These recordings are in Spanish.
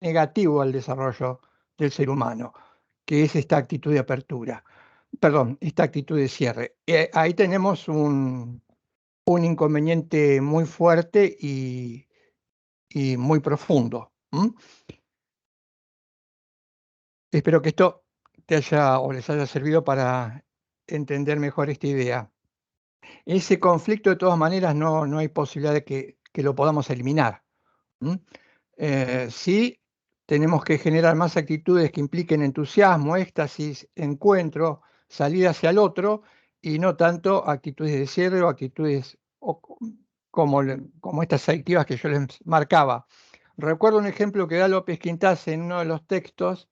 negativo al desarrollo del ser humano, que es esta actitud de apertura, perdón, esta actitud de cierre. Ahí tenemos un inconveniente muy fuerte y muy profundo. Espero que esto te haya o les haya servido para entender mejor esta idea. Ese conflicto, de todas maneras, no hay posibilidad de que lo podamos eliminar. ¿M? Sí, tenemos que generar más actitudes que impliquen entusiasmo, éxtasis, encuentro, salir hacia el otro, y no tanto actitudes de cierre o actitudes como estas selectivas que yo les marcaba. Recuerdo un ejemplo que da López Quintás en uno de los textos,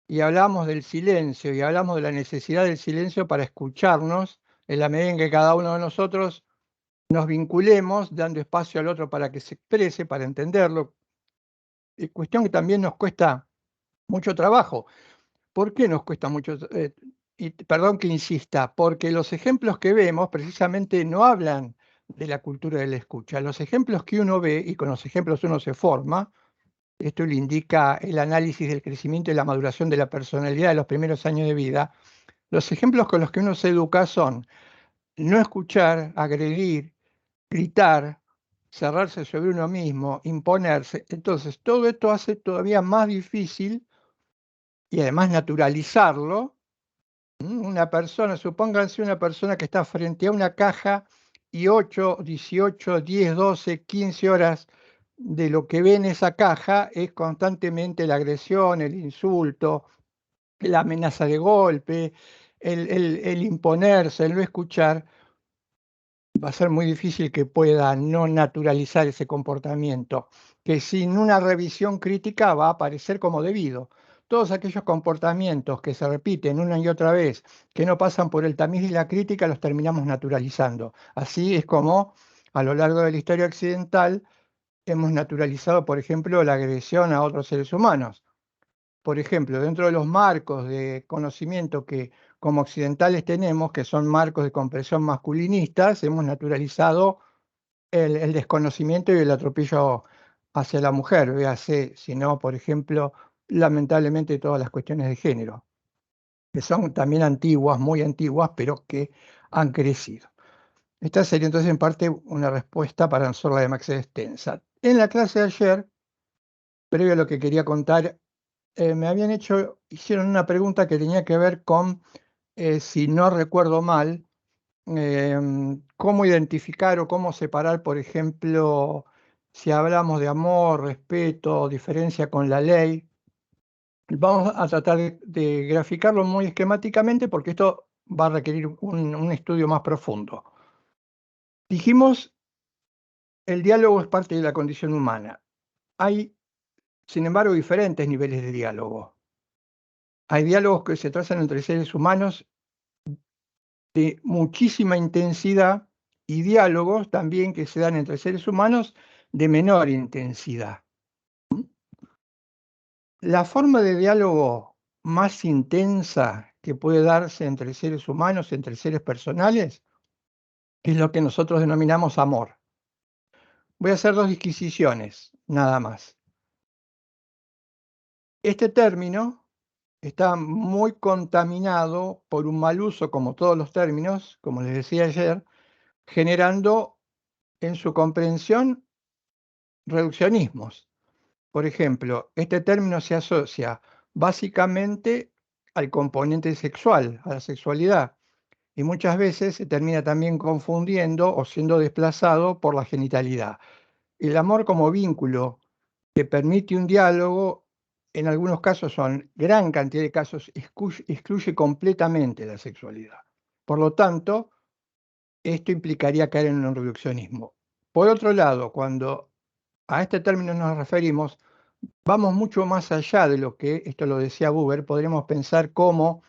y hablamos del silencio, y hablamos de la necesidad del silencio para escucharnos, en la medida en que cada uno de nosotros nos vinculemos, dando espacio al otro para que se exprese, para entenderlo. Cuestión que también nos cuesta mucho trabajo. ¿Por qué nos cuesta mucho? Y perdón que insista, porque los ejemplos que vemos precisamente no hablan de la cultura de la escucha. Los ejemplos que uno ve, y con los ejemplos uno se forma, esto le indica el análisis del crecimiento y la maduración de la personalidad de los primeros años de vida. Los ejemplos con los que uno se educa son no escuchar, agredir, gritar, cerrarse sobre uno mismo, imponerse. Entonces, todo esto hace todavía más difícil y además naturalizarlo. Una persona, supónganse una persona que está frente a una caja y 8, 18, 10, 12, 15 horas de lo que ve en esa caja es constantemente la agresión, el insulto, la amenaza de golpe, el imponerse, el no escuchar. Va a ser muy difícil que pueda no naturalizar ese comportamiento, que sin una revisión crítica va a aparecer como debido. Todos aquellos comportamientos que se repiten una y otra vez, que no pasan por el tamiz y la crítica, los terminamos naturalizando. Así es como a lo largo de la historia occidental hemos naturalizado, por ejemplo, la agresión a otros seres humanos. Por ejemplo, dentro de los marcos de conocimiento que como occidentales tenemos, que son marcos de comprensión masculinistas, hemos naturalizado el desconocimiento y el atropello hacia la mujer, véase, si no, por ejemplo, lamentablemente todas las cuestiones de género, que son también antiguas, muy antiguas, pero que han crecido. Esta sería entonces en parte una respuesta para no ser la de Max extensa. En la clase de ayer, previo a lo que quería contar, hicieron una pregunta que tenía que ver con, si no recuerdo mal, cómo identificar o cómo separar, por ejemplo, si hablamos de amor, respeto, diferencia con la ley. Vamos a tratar de graficarlo muy esquemáticamente porque esto va a requerir un estudio más profundo. Dijimos, el diálogo es parte de la condición humana. Hay, sin embargo, diferentes niveles de diálogo. Hay diálogos que se trazan entre seres humanos de muchísima intensidad y diálogos también que se dan entre seres humanos de menor intensidad. La forma de diálogo más intensa que puede darse entre seres humanos, entre seres personales, es lo que nosotros denominamos amor. Voy a hacer dos disquisiciones, nada más. Este término está muy contaminado por un mal uso, como todos los términos, como les decía ayer, generando en su comprensión reduccionismos. Por ejemplo, este término se asocia básicamente al componente sexual, a la sexualidad, y muchas veces se termina también confundiendo o siendo desplazado por la genitalidad. El amor como vínculo que permite un diálogo, en algunos casos, son gran cantidad de casos, excluye completamente la sexualidad. Por lo tanto, esto implicaría caer en un reduccionismo. Por otro lado, cuando a este término nos referimos, vamos mucho más allá de lo que, esto lo decía Buber, podríamos pensar como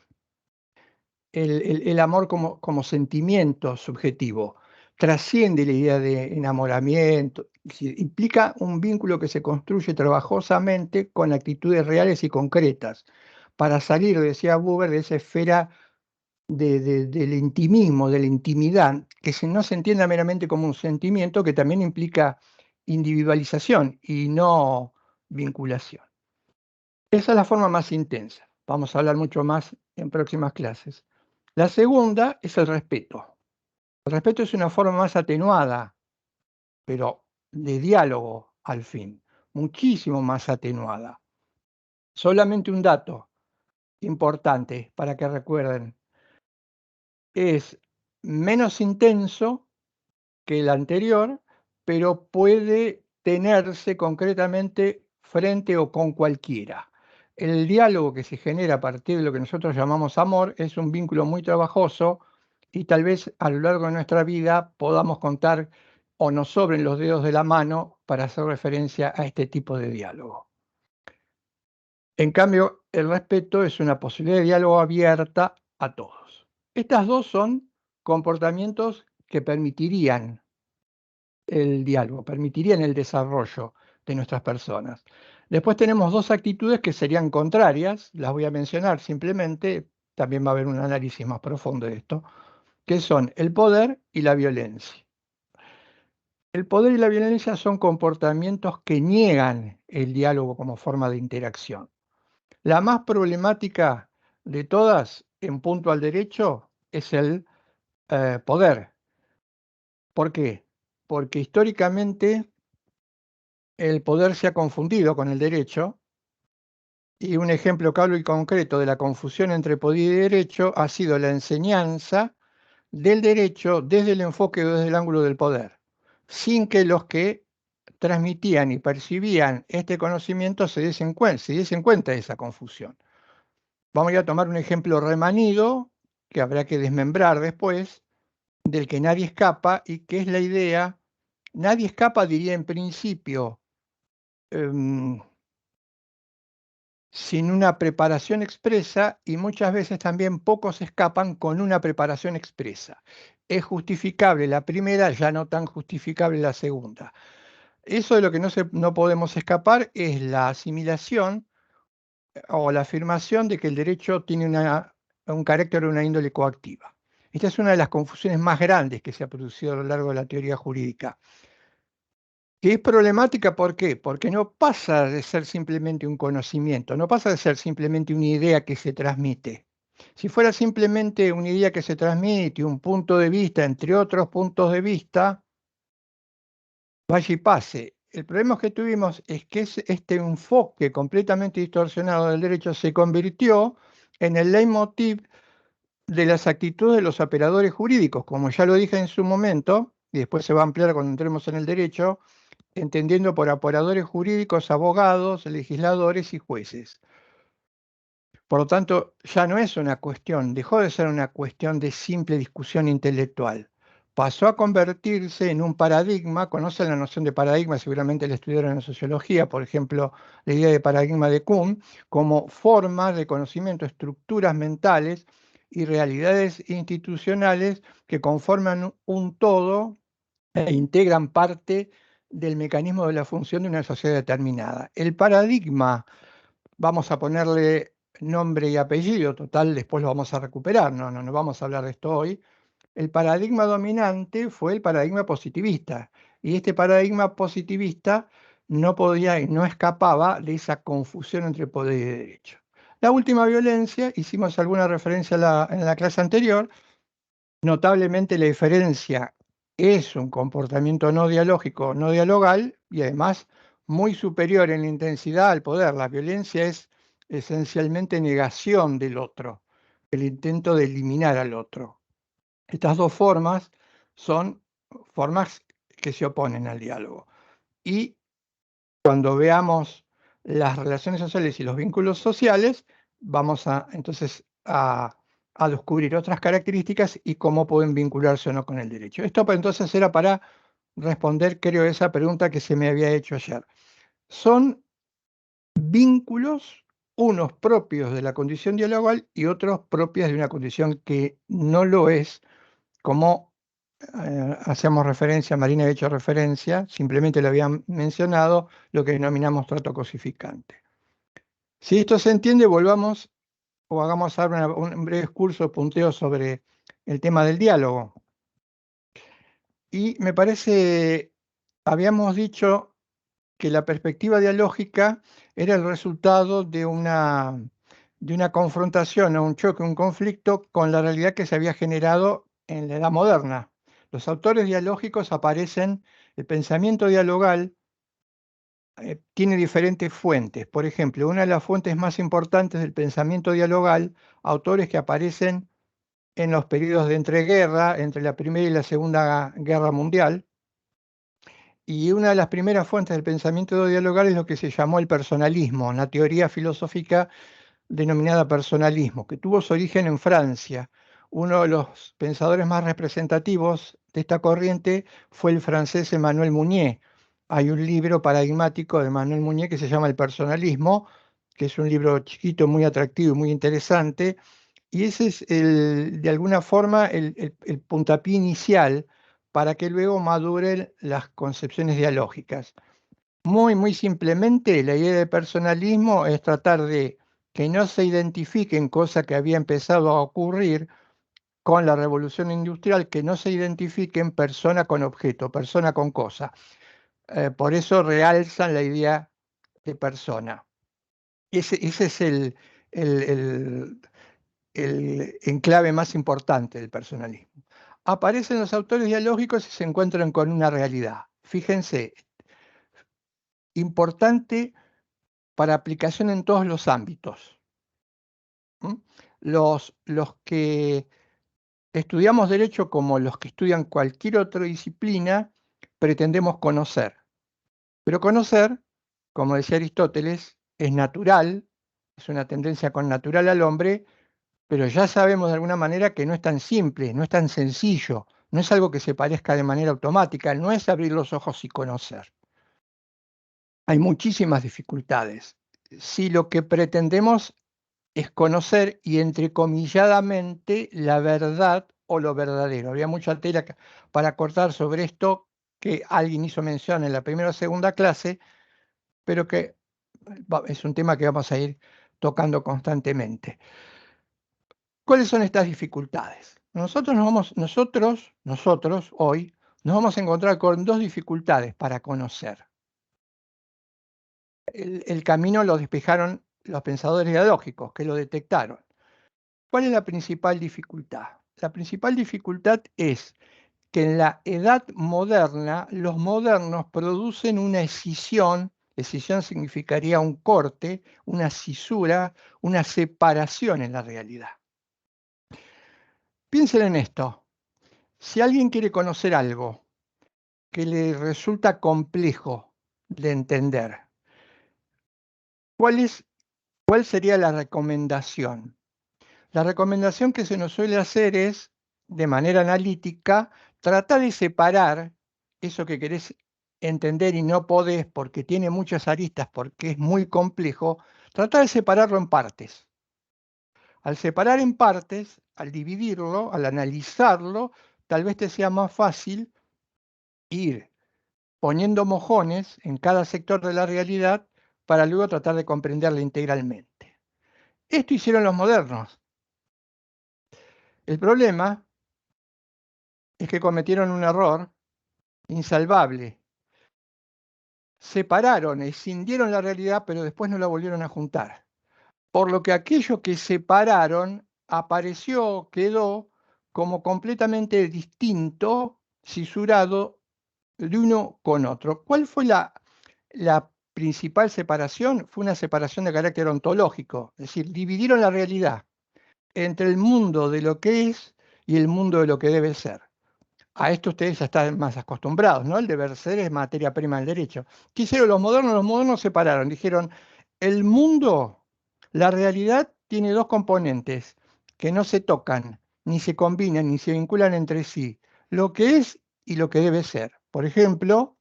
el amor como sentimiento subjetivo. Trasciende la idea de enamoramiento, implica un vínculo que se construye trabajosamente con actitudes reales y concretas, para salir, decía Buber, de esa esfera del intimismo, de la intimidad, que no se entienda meramente como un sentimiento, que también implica individualización y no vinculación. Esa es la forma más intensa. Vamos a hablar mucho más en próximas clases. La segunda es el respeto. El respeto es una forma más atenuada, pero de diálogo al fin, muchísimo más atenuada. Solamente un dato importante para que recuerden. Es menos intenso que el anterior, pero puede tenerse concretamente frente o con cualquiera. El diálogo que se genera a partir de lo que nosotros llamamos amor es un vínculo muy trabajoso y tal vez a lo largo de nuestra vida podamos contar o nos sobren los dedos de la mano para hacer referencia a este tipo de diálogo. En cambio, el respeto es una posibilidad de diálogo abierta a todos. Estas dos son comportamientos que permitirían el diálogo, permitirían el desarrollo de nuestras personas. Después tenemos dos actitudes que serían contrarias, las voy a mencionar simplemente, también va a haber un análisis más profundo de esto, que son el poder y la violencia. El poder y la violencia son comportamientos que niegan el diálogo como forma de interacción. La más problemática de todas, en punto al derecho, es el poder. ¿Por qué? Porque históricamente el poder se ha confundido con el derecho, y un ejemplo claro y concreto de la confusión entre poder y derecho ha sido la enseñanza del derecho desde el enfoque o desde el ángulo del poder, sin que los que transmitían y percibían este conocimiento se diesen cuenta de esa confusión. Vamos a ir a tomar un ejemplo remanido, que habrá que desmembrar después, del que nadie escapa, y que es la idea, nadie escapa, diría en principio, sin una preparación expresa, y muchas veces también pocos escapan con una preparación expresa. Es justificable la primera, ya no tan justificable la segunda. Eso de lo que no podemos escapar es la asimilación o la afirmación de que el derecho tiene un carácter o una índole coactiva. Esta es una de las confusiones más grandes que se ha producido a lo largo de la teoría jurídica. Que es problemática, ¿por qué? Porque no pasa de ser simplemente un conocimiento, no pasa de ser simplemente una idea que se transmite. Si fuera simplemente una idea que se transmite, un punto de vista entre otros puntos de vista, vaya y pase. El problema que tuvimos es que este enfoque completamente distorsionado del derecho se convirtió en el leitmotiv de las actitudes de los operadores jurídicos, como ya lo dije en su momento, y después se va a ampliar cuando entremos en el derecho, entendiendo por operadores jurídicos, abogados, legisladores y jueces. Por lo tanto, ya no es una cuestión, dejó de ser una cuestión de simple discusión intelectual. Pasó a convertirse en un paradigma, conocen la noción de paradigma, seguramente la estudiaron en sociología, por ejemplo, la idea de paradigma de Kuhn, como formas de conocimiento, estructuras mentales y realidades institucionales que conforman un todo e integran parte del mecanismo de la función de una sociedad determinada. El paradigma, vamos a ponerle nombre y apellido, total, después lo vamos a recuperar, no vamos a hablar de esto hoy. El paradigma dominante fue el paradigma positivista, y este paradigma positivista no podía y no escapaba de esa confusión entre poder y derecho. La última violencia, hicimos alguna referencia en la clase anterior, notablemente la diferencia es un comportamiento no dialógico, no dialogal, y además muy superior en intensidad al poder. La violencia es esencialmente negación del otro, el intento de eliminar al otro. Estas dos formas son formas que se oponen al diálogo. Y cuando veamos las relaciones sociales y los vínculos sociales, vamos entonces a descubrir otras características y cómo pueden vincularse o no con el derecho. Esto entonces era para responder, creo, esa pregunta que se me había hecho ayer. Son vínculos, unos propios de la condición dialogal y otros propios de una condición que no lo es, como hacemos referencia, Marina ha hecho referencia, simplemente lo habían mencionado, lo que denominamos trato cosificante. Si esto se entiende, volvamos o hagamos ahora un breve curso, punteo sobre el tema del diálogo. Y me parece, habíamos dicho que la perspectiva dialógica era el resultado de una confrontación, o un choque, un conflicto con la realidad que se había generado en la edad moderna. Los autores dialógicos aparecen, el pensamiento dialogal tiene diferentes fuentes. Por ejemplo, una de las fuentes más importantes del pensamiento dialogal, autores que aparecen en los periodos de entreguerra, entre la Primera y la Segunda Guerra Mundial, y una de las primeras fuentes del pensamiento dialogal es lo que se llamó el personalismo, una teoría filosófica denominada personalismo, que tuvo su origen en Francia. Uno de los pensadores más representativos de esta corriente fue el francés Emmanuel Mounier. Hay un libro paradigmático de Emmanuel Mounier que se llama El personalismo, que es un libro chiquito, muy atractivo y muy interesante, y ese es de alguna forma el puntapié inicial para que luego maduren las concepciones dialógicas. Muy simplemente, la idea de personalismo es tratar de que no se identifiquen cosas que había empezado a ocurrir con la revolución industrial, que no se identifiquen persona con objeto, persona con cosa. Por eso realzan la idea de persona. Ese es el- el- el enclave más importante del personalismo. Aparecen los autores dialógicos y se encuentran con una realidad. Fíjense, importante para aplicación en todos los ámbitos. ¿M? Los que estudiamos derecho, como los que estudian cualquier otra disciplina, pretendemos conocer. Pero conocer, como decía Aristóteles, es natural, es una tendencia connatural al hombre, pero ya sabemos de alguna manera que no es tan simple, no es tan sencillo, no es algo que se parezca de manera automática, no es abrir los ojos y conocer. Hay muchísimas dificultades. Si lo que pretendemos es conocer y entrecomilladamente la verdad o lo verdadero. Había mucha tela para cortar sobre esto que alguien hizo mención en la primera o segunda clase, pero que es un tema que vamos a ir tocando constantemente. ¿Cuáles son estas dificultades? Nosotros hoy nos vamos a encontrar con dos dificultades para conocer. El camino lo despejaron los pensadores dialógicos, que lo detectaron. ¿Cuál es la principal dificultad? La principal dificultad es que en la edad moderna los modernos producen una escisión significaría un corte, una cisura, una separación en la realidad. Piensen en esto. Si alguien quiere conocer algo que le resulta complejo de entender, ¿cuál cuál sería la recomendación? La recomendación que se nos suele hacer es, de manera analítica, tratar de separar eso que querés entender y no podés porque tiene muchas aristas, porque es muy complejo, tratar de separarlo en partes. Al separar en partes, al dividirlo, al analizarlo, tal vez te sea más fácil ir poniendo mojones en cada sector de la realidad para luego tratar de comprenderla integralmente. Esto hicieron los modernos. El problema es que cometieron un error insalvable. Separaron, escindieron la realidad, pero después no la volvieron a juntar. Por lo que aquello que separaron apareció, quedó como completamente distinto, cisurado de uno con otro. ¿Cuál fue la principal separación? Fue una separación de carácter ontológico, es decir, dividieron la realidad entre el mundo de lo que es y el mundo de lo que debe ser. A esto ustedes ya están más acostumbrados, ¿no? El deber ser es materia prima del derecho. ¿Qué hicieron los modernos? Los modernos separaron, dijeron, el mundo, la realidad tiene dos componentes que no se tocan, ni se combinan, ni se vinculan entre sí, lo que es y lo que debe ser. Por ejemplo,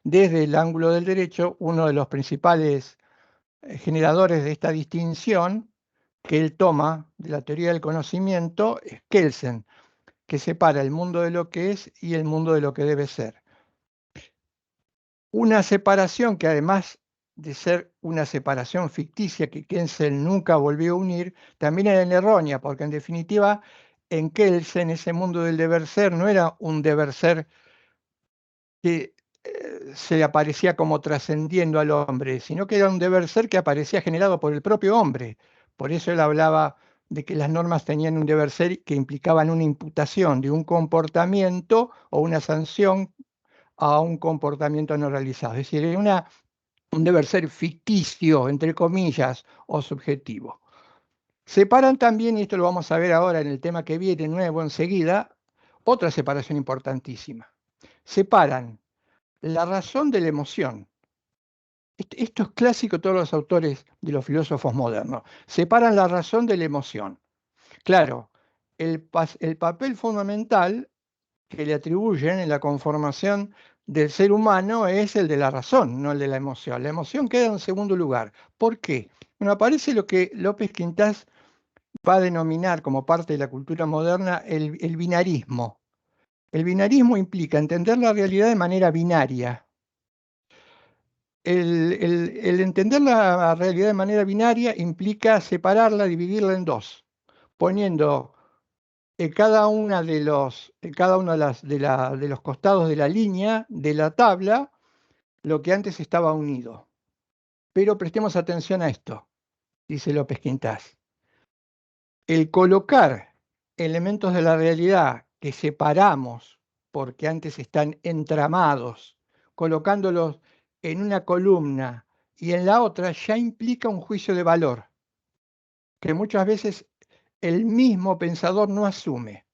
desde el ángulo del derecho, uno de los principales generadores de esta distinción que él toma de la teoría del conocimiento es Kelsen, que separa el mundo de lo que es y el mundo de lo que debe ser. Una separación que además de ser una separación ficticia que Kelsen nunca volvió a unir, también era errónea, porque en definitiva en Kelsen ese mundo del deber ser no era un deber ser que se aparecía como trascendiendo al hombre, sino que era un deber ser que aparecía generado por el propio hombre. Por eso él hablaba de que las normas tenían un deber ser que implicaban una imputación de un comportamiento o una sanción a un comportamiento no realizado. Es decir, era un deber ser ficticio, entre comillas, o subjetivo. Separan también, y esto lo vamos a ver ahora en el tema que viene nuevo enseguida, otra separación importantísima. Separan la razón de la emoción. Esto es clásico de todos los autores de los filósofos modernos. Separan la razón de la emoción. Claro, el papel fundamental que le atribuyen en la conformación del ser humano es el de la razón, no el de la emoción. La emoción queda en segundo lugar. ¿Por qué? Bueno, aparece lo que López Quintás va a denominar como parte de la cultura moderna el binarismo. El binarismo implica entender la realidad de manera binaria. El entender la realidad de manera binaria implica separarla, dividirla en dos, poniendo en cada uno de los costados de la línea de la tabla lo que antes estaba unido. Pero prestemos atención a esto, dice López Quintás. El colocar elementos de la realidad que separamos porque antes están entramados, colocándolos en una columna y en la otra, ya implica un juicio de valor que muchas veces el mismo pensador no asume.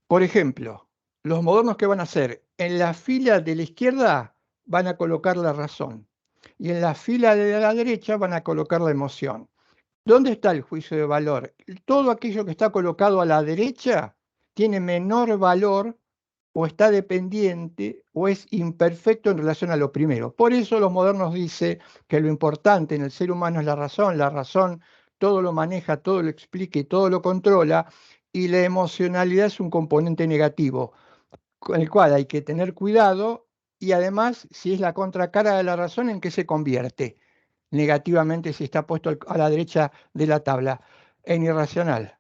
Por ejemplo, los modernos, ¿qué van a hacer? En la fila de la izquierda van a colocar la razón y en la fila de la derecha van a colocar la emoción. ¿Dónde está el juicio de valor? Todo aquello que está colocado a la derecha tiene menor valor o está dependiente o es imperfecto en relación a lo primero. Por eso los modernos dicen que lo importante en el ser humano es la razón todo lo maneja, todo lo explica y todo lo controla, y la emocionalidad es un componente negativo, con el cual hay que tener cuidado y además, si es la contracara de la razón, ¿en qué se convierte? Negativamente si está puesto a la derecha de la tabla, en irracional.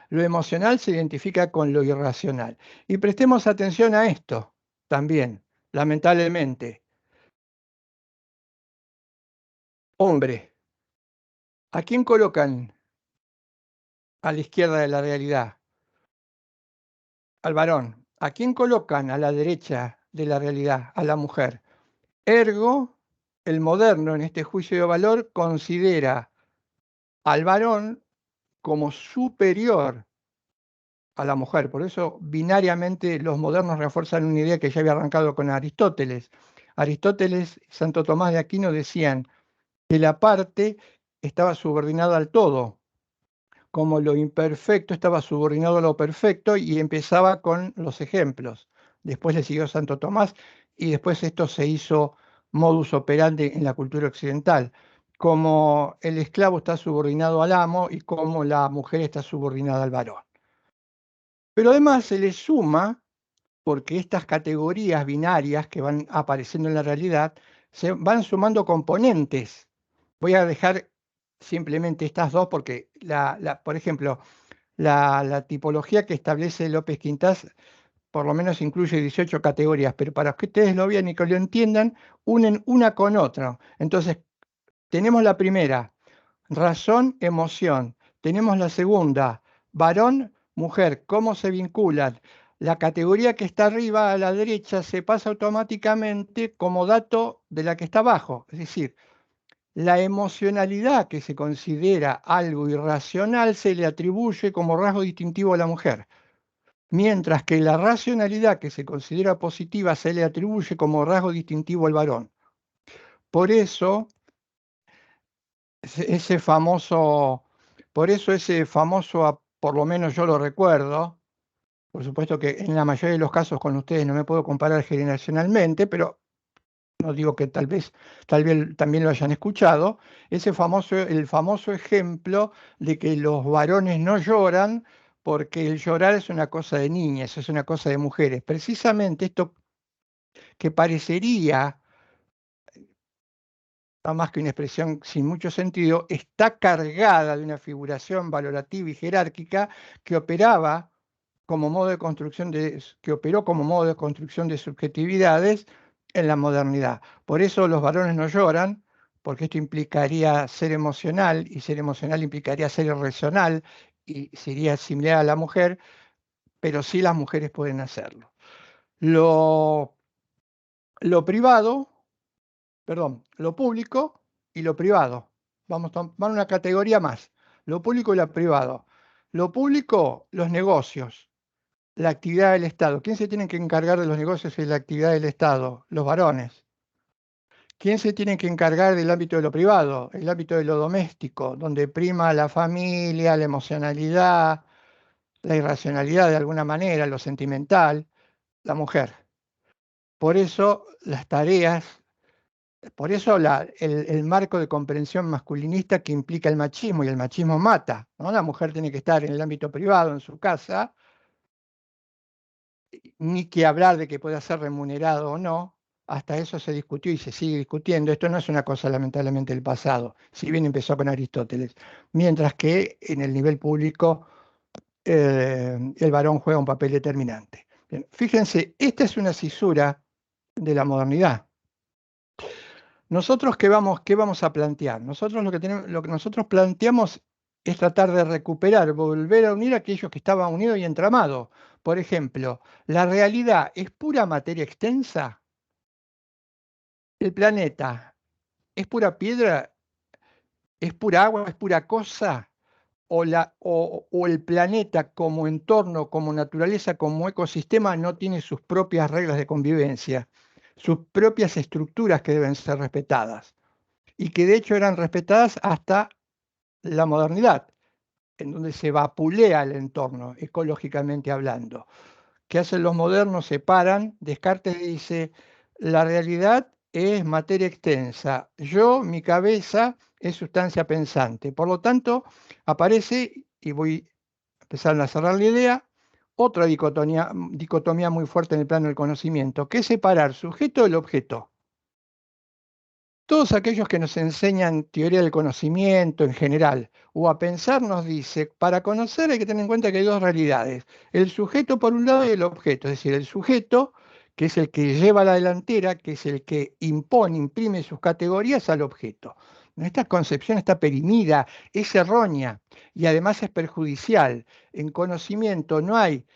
Lo emocional se identifica con lo irracional. Y prestemos atención a esto también, lamentablemente. Hombre, ¿a quién colocan a la izquierda de la realidad? Al varón. ¿A quién colocan a la derecha de la realidad? A la mujer. Ergo, el moderno en este juicio de valor considera al varón como superior a la mujer. Por eso, binariamente, los modernos refuerzan una idea que ya había arrancado con Aristóteles. Aristóteles y Santo Tomás de Aquino decían que la parte estaba subordinada al todo, como lo imperfecto estaba subordinado a lo perfecto, y empezaba con los ejemplos. Después le siguió Santo Tomás y después esto se hizo modus operandi en la cultura occidental, como el esclavo está subordinado al amo y como la mujer está subordinada al varón. Pero además se le suma, porque estas categorías binarias que van apareciendo en la realidad, se van sumando componentes. Voy a dejar simplemente estas dos porque, por ejemplo, la tipología que establece López Quintás por lo menos incluye 18 categorías, pero para que ustedes lo vean y que lo entiendan, unen una con otra. Entonces, tenemos la primera, razón, emoción. Tenemos la segunda, varón, mujer. ¿Cómo se vinculan? La categoría que está arriba a la derecha se pasa automáticamente como dato de la que está abajo. Es decir, la emocionalidad que se considera algo irracional se le atribuye como rasgo distintivo a la mujer, mientras que la racionalidad que se considera positiva se le atribuye como rasgo distintivo al varón. Por eso, ese famoso, por lo menos yo lo recuerdo, por supuesto que en la mayoría de los casos con ustedes no me puedo comparar generacionalmente, pero no digo que tal vez también lo hayan escuchado, el famoso ejemplo de que los varones no lloran porque el llorar es una cosa de niñas, es una cosa de mujeres. Precisamente esto que parecería no más que una expresión sin mucho sentido, está cargada de una figuración valorativa y jerárquica que operaba como modo de construcción que operó como modo de construcción de subjetividades en la modernidad. Por eso los varones no lloran, porque esto implicaría ser emocional, y ser emocional implicaría ser irracional, y sería similar a la mujer, pero sí las mujeres pueden hacerlo. Lo, lo privado, perdón, lo público y lo privado. Vamos a tomar una categoría más. Lo público y lo privado. Lo público, los negocios, la actividad del Estado. ¿Quién se tiene que encargar de los negocios y la actividad del Estado? Los varones. ¿Quién se tiene que encargar del ámbito de lo privado? El ámbito de lo doméstico, donde prima la familia, la emocionalidad, la irracionalidad de alguna manera, lo sentimental, la mujer. Por eso las tareas, por eso el marco de comprensión masculinista que implica el machismo, y el machismo mata, ¿no? La mujer tiene que estar en el ámbito privado, en su casa, ni que hablar de que pueda ser remunerado o no. Hasta eso se discutió y se sigue discutiendo. Esto no es una cosa lamentablemente del pasado, si bien empezó con Aristóteles. Mientras que en el nivel público el varón juega un papel determinante. Bien, fíjense, esta es una cisura de la modernidad. Nosotros, qué vamos a plantear? Nosotros lo que nosotros planteamos es tratar de recuperar, volver a unir a aquellos que estaban unidos y entramados. Por ejemplo, ¿la realidad es pura materia extensa? ¿El planeta es pura piedra? ¿Es pura agua? ¿Es pura cosa? ¿O el planeta como entorno, como naturaleza, como ecosistema no tiene sus propias reglas de convivencia, sus propias estructuras que deben ser respetadas? Y que de hecho eran respetadas hasta la modernidad, en donde se vapulea el entorno, ecológicamente hablando. ¿Qué hacen los modernos? Se paran, Descartes dice, la realidad es materia extensa, yo, mi cabeza, es sustancia pensante. Por lo tanto, aparece, y voy a empezar a cerrar la idea, otra dicotomía muy fuerte en el plano del conocimiento, que es separar sujeto del objeto. Todos aquellos que nos enseñan teoría del conocimiento en general o a pensar nos dice, para conocer hay que tener en cuenta que hay dos realidades, el sujeto por un lado y el objeto, es decir, el sujeto, que es el que lleva la delantera, que es el que impone, imprime sus categorías al objeto. Esta concepción está perimida, es errónea y además es perjudicial. En conocimiento no hay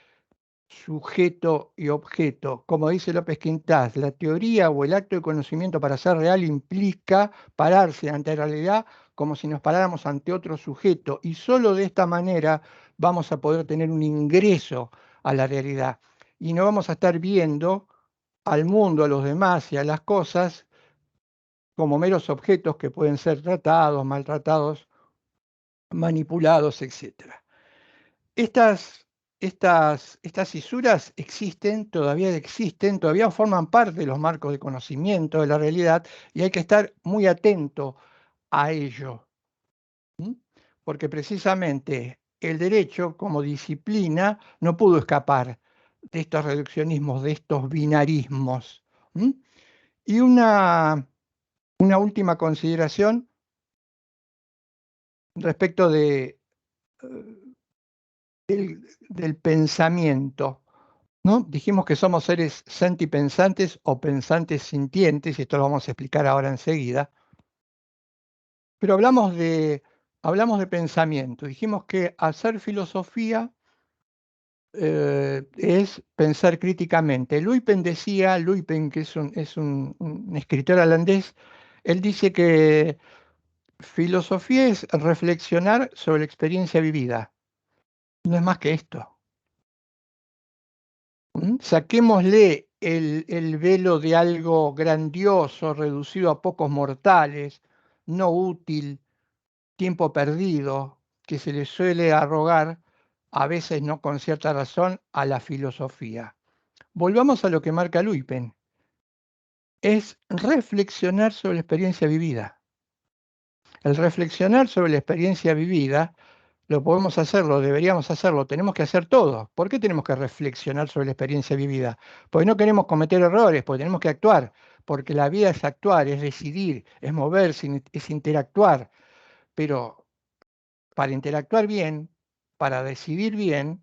sujeto y objeto. Como dice López Quintás, la teoría o el acto de conocimiento para ser real implica pararse ante la realidad como si nos paráramos ante otro sujeto y solo de esta manera vamos a poder tener un ingreso a la realidad y no vamos a estar viendo al mundo, a los demás y a las cosas como meros objetos que pueden ser tratados, maltratados, manipulados, etcétera. Estas cisuras existen, todavía forman parte de los marcos de conocimiento de la realidad y hay que estar muy atento a ello. ¿Mm? Porque precisamente el derecho como disciplina no pudo escapar de estos reduccionismos, de estos binarismos. ¿Mm? Y una última consideración respecto del pensamiento. ¿No? Dijimos que somos seres sentipensantes o pensantes sintientes, y esto lo vamos a explicar ahora enseguida, pero hablamos de pensamiento. Dijimos que hacer filosofía es pensar críticamente. Luypen, que es un escritor holandés, él dice que filosofía es reflexionar sobre la experiencia vivida. No es más que esto. Saquémosle el velo de algo grandioso, reducido a pocos mortales, no útil, tiempo perdido, que se le suele arrogar, a veces no con cierta razón, a la filosofía. Volvamos a lo que marca Luypen, es reflexionar sobre la experiencia vivida. El reflexionar sobre la experiencia vivida lo podemos hacer, lo deberíamos hacerlo, tenemos que hacer todo. ¿Por qué tenemos que reflexionar sobre la experiencia vivida? Porque no queremos cometer errores, porque tenemos que actuar, porque la vida es actuar, es decidir, es moverse, es interactuar. Pero para interactuar bien, para decidir bien,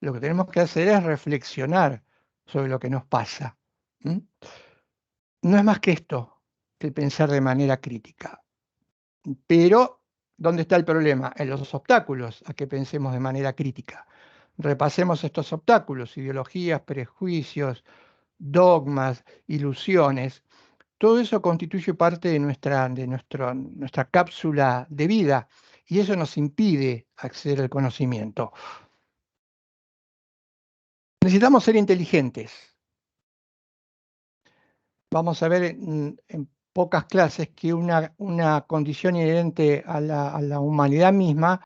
Lo que tenemos que hacer es reflexionar sobre lo que nos pasa. ¿Mm? No es más que esto, que pensar de manera crítica. Pero, ¿dónde está el problema? En los obstáculos a que pensemos de manera crítica. Repasemos estos obstáculos: ideologías, prejuicios, dogmas, ilusiones. Todo eso constituye parte de nuestra cápsula de vida, y eso nos impide acceder al conocimiento. Necesitamos ser inteligentes. Vamos a ver en pocas clases que una condición inherente a la humanidad misma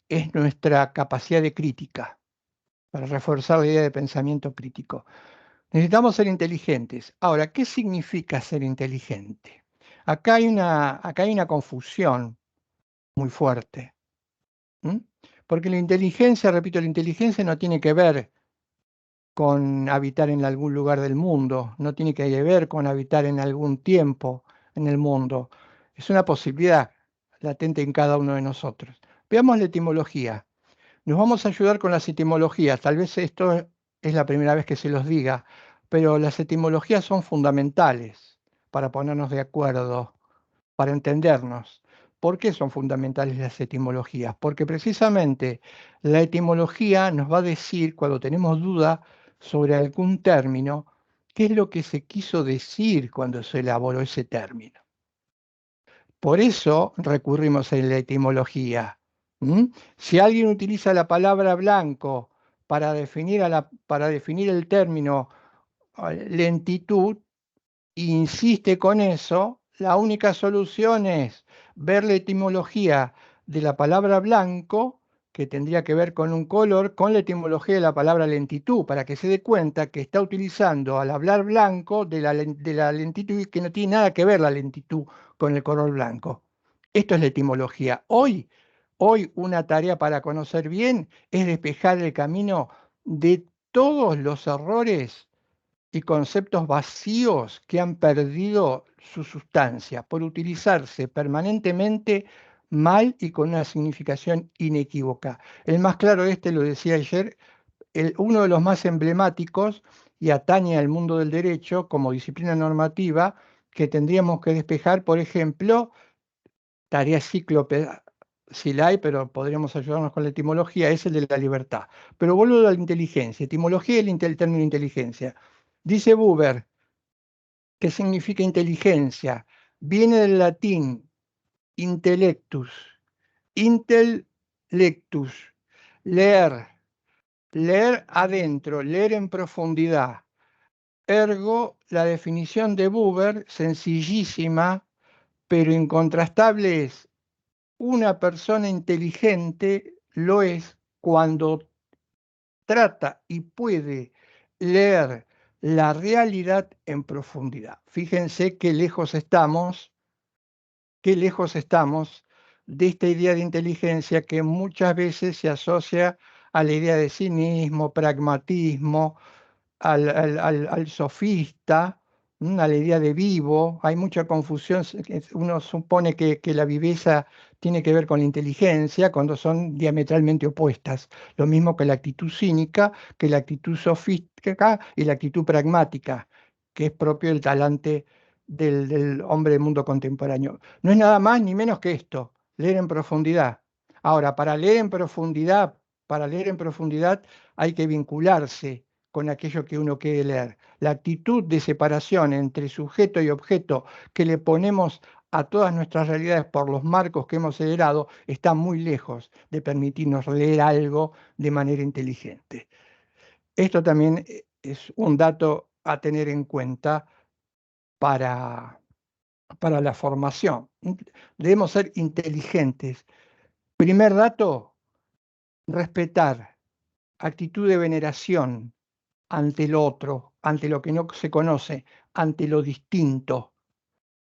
es nuestra capacidad de crítica, para reforzar la idea de pensamiento crítico. Necesitamos ser inteligentes. Ahora, ¿qué significa ser inteligente? Acá hay una confusión muy fuerte. ¿M? Porque la inteligencia, repito, la inteligencia no tiene que ver con habitar en algún lugar del mundo, no tiene que ver con habitar en algún tiempo en el mundo. Es una posibilidad latente en cada uno de nosotros. Veamos la etimología. Nos vamos a ayudar con las etimologías. Tal vez esto es la primera vez que se los diga, pero las etimologías son fundamentales para ponernos de acuerdo, para entendernos. ¿Por qué son fundamentales las etimologías? Porque precisamente la etimología nos va a decir, cuando tenemos duda sobre algún término, qué es lo que se quiso decir cuando se elaboró ese término. Por eso recurrimos a la etimología. ¿M? Si alguien utiliza la palabra blanco para definir el término lentitud, insiste con eso, la única solución es ver la etimología de la palabra blanco, que tendría que ver con un color, con la etimología de la palabra lentitud, para que se dé cuenta que está utilizando al hablar blanco de la lentitud, y que no tiene nada que ver la lentitud con el color blanco. Esto es la etimología. Hoy una tarea para conocer bien es despejar el camino de todos los errores y conceptos vacíos que han perdido su sustancia por utilizarse permanentemente mal y con una significación inequívoca. El más claro de este, lo decía ayer, uno de los más emblemáticos, y atañe al mundo del derecho como disciplina normativa, que tendríamos que despejar, por ejemplo, tarea cíclope, si la hay, pero podríamos ayudarnos con la etimología, es el de la libertad. Pero vuelvo a la inteligencia, etimología y el término inteligencia. Dice Buber, ¿qué significa inteligencia? Viene del latín intellectus, intellectus, leer, leer adentro, leer en profundidad. Ergo, la definición de Buber, sencillísima, pero incontrastable, es: una persona inteligente lo es cuando trata y puede leer la realidad en profundidad. Fíjense qué lejos estamos de esta idea de inteligencia que muchas veces se asocia a la idea de cinismo, pragmatismo, al sofista, a la idea de vivo. Hay mucha confusión. Uno supone que la viveza tiene que ver con la inteligencia, cuando son diametralmente opuestas. Lo mismo que la actitud cínica, que la actitud sofística y la actitud pragmática, que es propio del talante del hombre del mundo contemporáneo. No es nada más ni menos que esto: leer en profundidad. Ahora, para leer en profundidad hay que vincularse con aquello que uno quiere leer. La actitud de separación entre sujeto y objeto que le ponemos a todas nuestras realidades por los marcos que hemos heredado está muy lejos de permitirnos leer algo de manera inteligente. Esto también es un dato a tener en cuenta para, para la formación. Debemos ser inteligentes. Primer dato: respetar, actitud de veneración ante el otro, ante lo que no se conoce, ante lo distinto.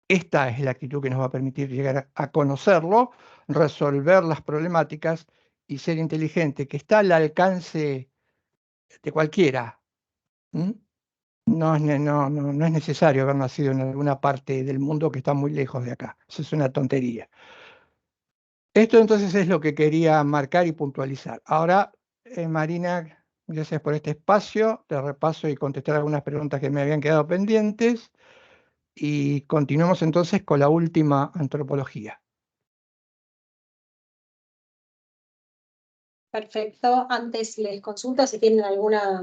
Esta es la actitud que nos va a permitir llegar a conocerlo, resolver las problemáticas y ser inteligente, que está al alcance de cualquiera. ¿M? No es necesario haber nacido en alguna parte del mundo que está muy lejos de acá. Eso es una tontería. Esto entonces es lo que quería marcar y puntualizar. Ahora, Marina, Gracias por este espacio de repaso y contestar algunas preguntas que me habían quedado pendientes. Y continuemos entonces con la última antropología. Perfecto. Antes les consulto si tienen alguna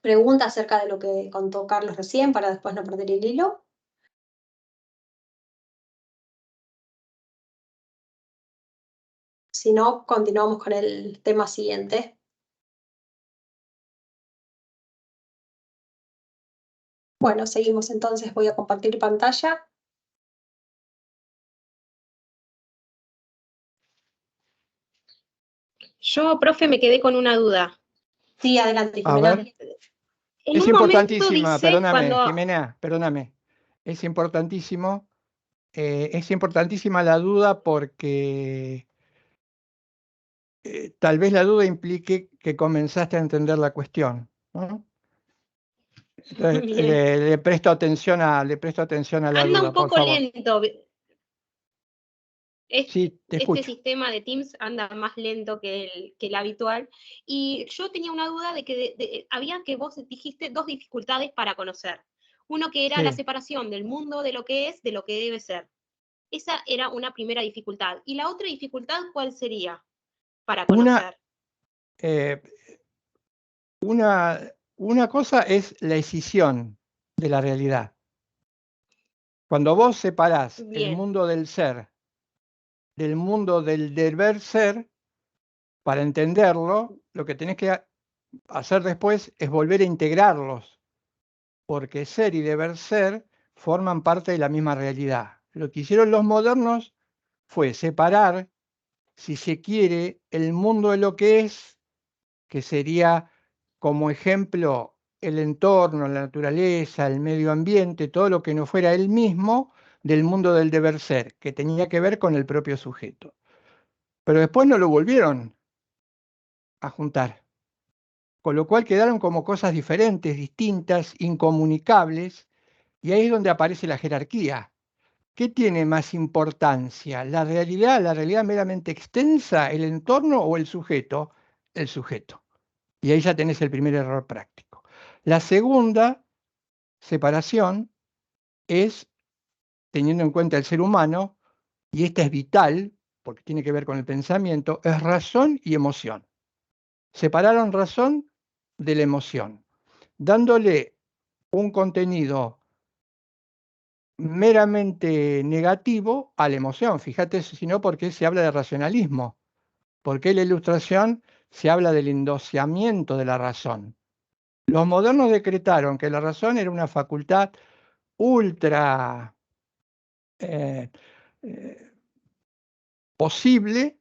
pregunta acerca de lo que contó Carlos recién para después no perder el hilo. Si no, continuamos con el tema siguiente. Bueno, seguimos entonces. Voy a compartir pantalla. Yo, profe, me quedé con una duda. Sí, adelante, A Jimena. ver, En es un momento importantísima, dice perdóname, cuando... Jimena, perdóname. Es importantísimo, es importantísima la duda porque tal vez la duda implique que comenzaste a entender la cuestión, ¿no? Entonces, Bien, le presto atención a la anda un duda, por poco favor. lento. Sí, te Este escucho. sistema de Teams anda más lento que el habitual. Y yo tenía una duda de que había que vos dijiste dos dificultades para conocer. Uno que era la Sí. separación del mundo de lo que es, de lo que debe ser. Esa era una primera dificultad. ¿Y la otra dificultad cuál sería para Una, conocer? eh, una cosa es la escisión de la realidad. Cuando vos separás el Bien, mundo del ser del mundo del deber ser, para entenderlo, lo que tenés que hacer después es volver a integrarlos, porque ser y deber ser forman parte de la misma realidad. Lo que hicieron los modernos fue separar, si se quiere, el mundo de lo que es, que sería como ejemplo el entorno, la naturaleza, el medio ambiente, todo lo que no fuera él mismo, del mundo del deber ser, que tenía que ver con el propio sujeto. Pero después no lo volvieron a juntar, con lo cual quedaron como cosas diferentes, distintas, incomunicables, y ahí es donde aparece la jerarquía. ¿Qué tiene más importancia? La realidad meramente extensa, el entorno o el sujeto? El sujeto. Y ahí ya tenés el primer error práctico. La segunda separación es, teniendo en cuenta el ser humano, y esta es vital, porque tiene que ver con el pensamiento, es razón y emoción. Separaron razón de la emoción, dándole un contenido meramente negativo a la emoción. Fíjate, si no, ¿por qué se habla de racionalismo? ¿Por qué en la ilustración se habla del endoseamiento de la razón? Los modernos decretaron que la razón era una facultad ultra eh, eh, posible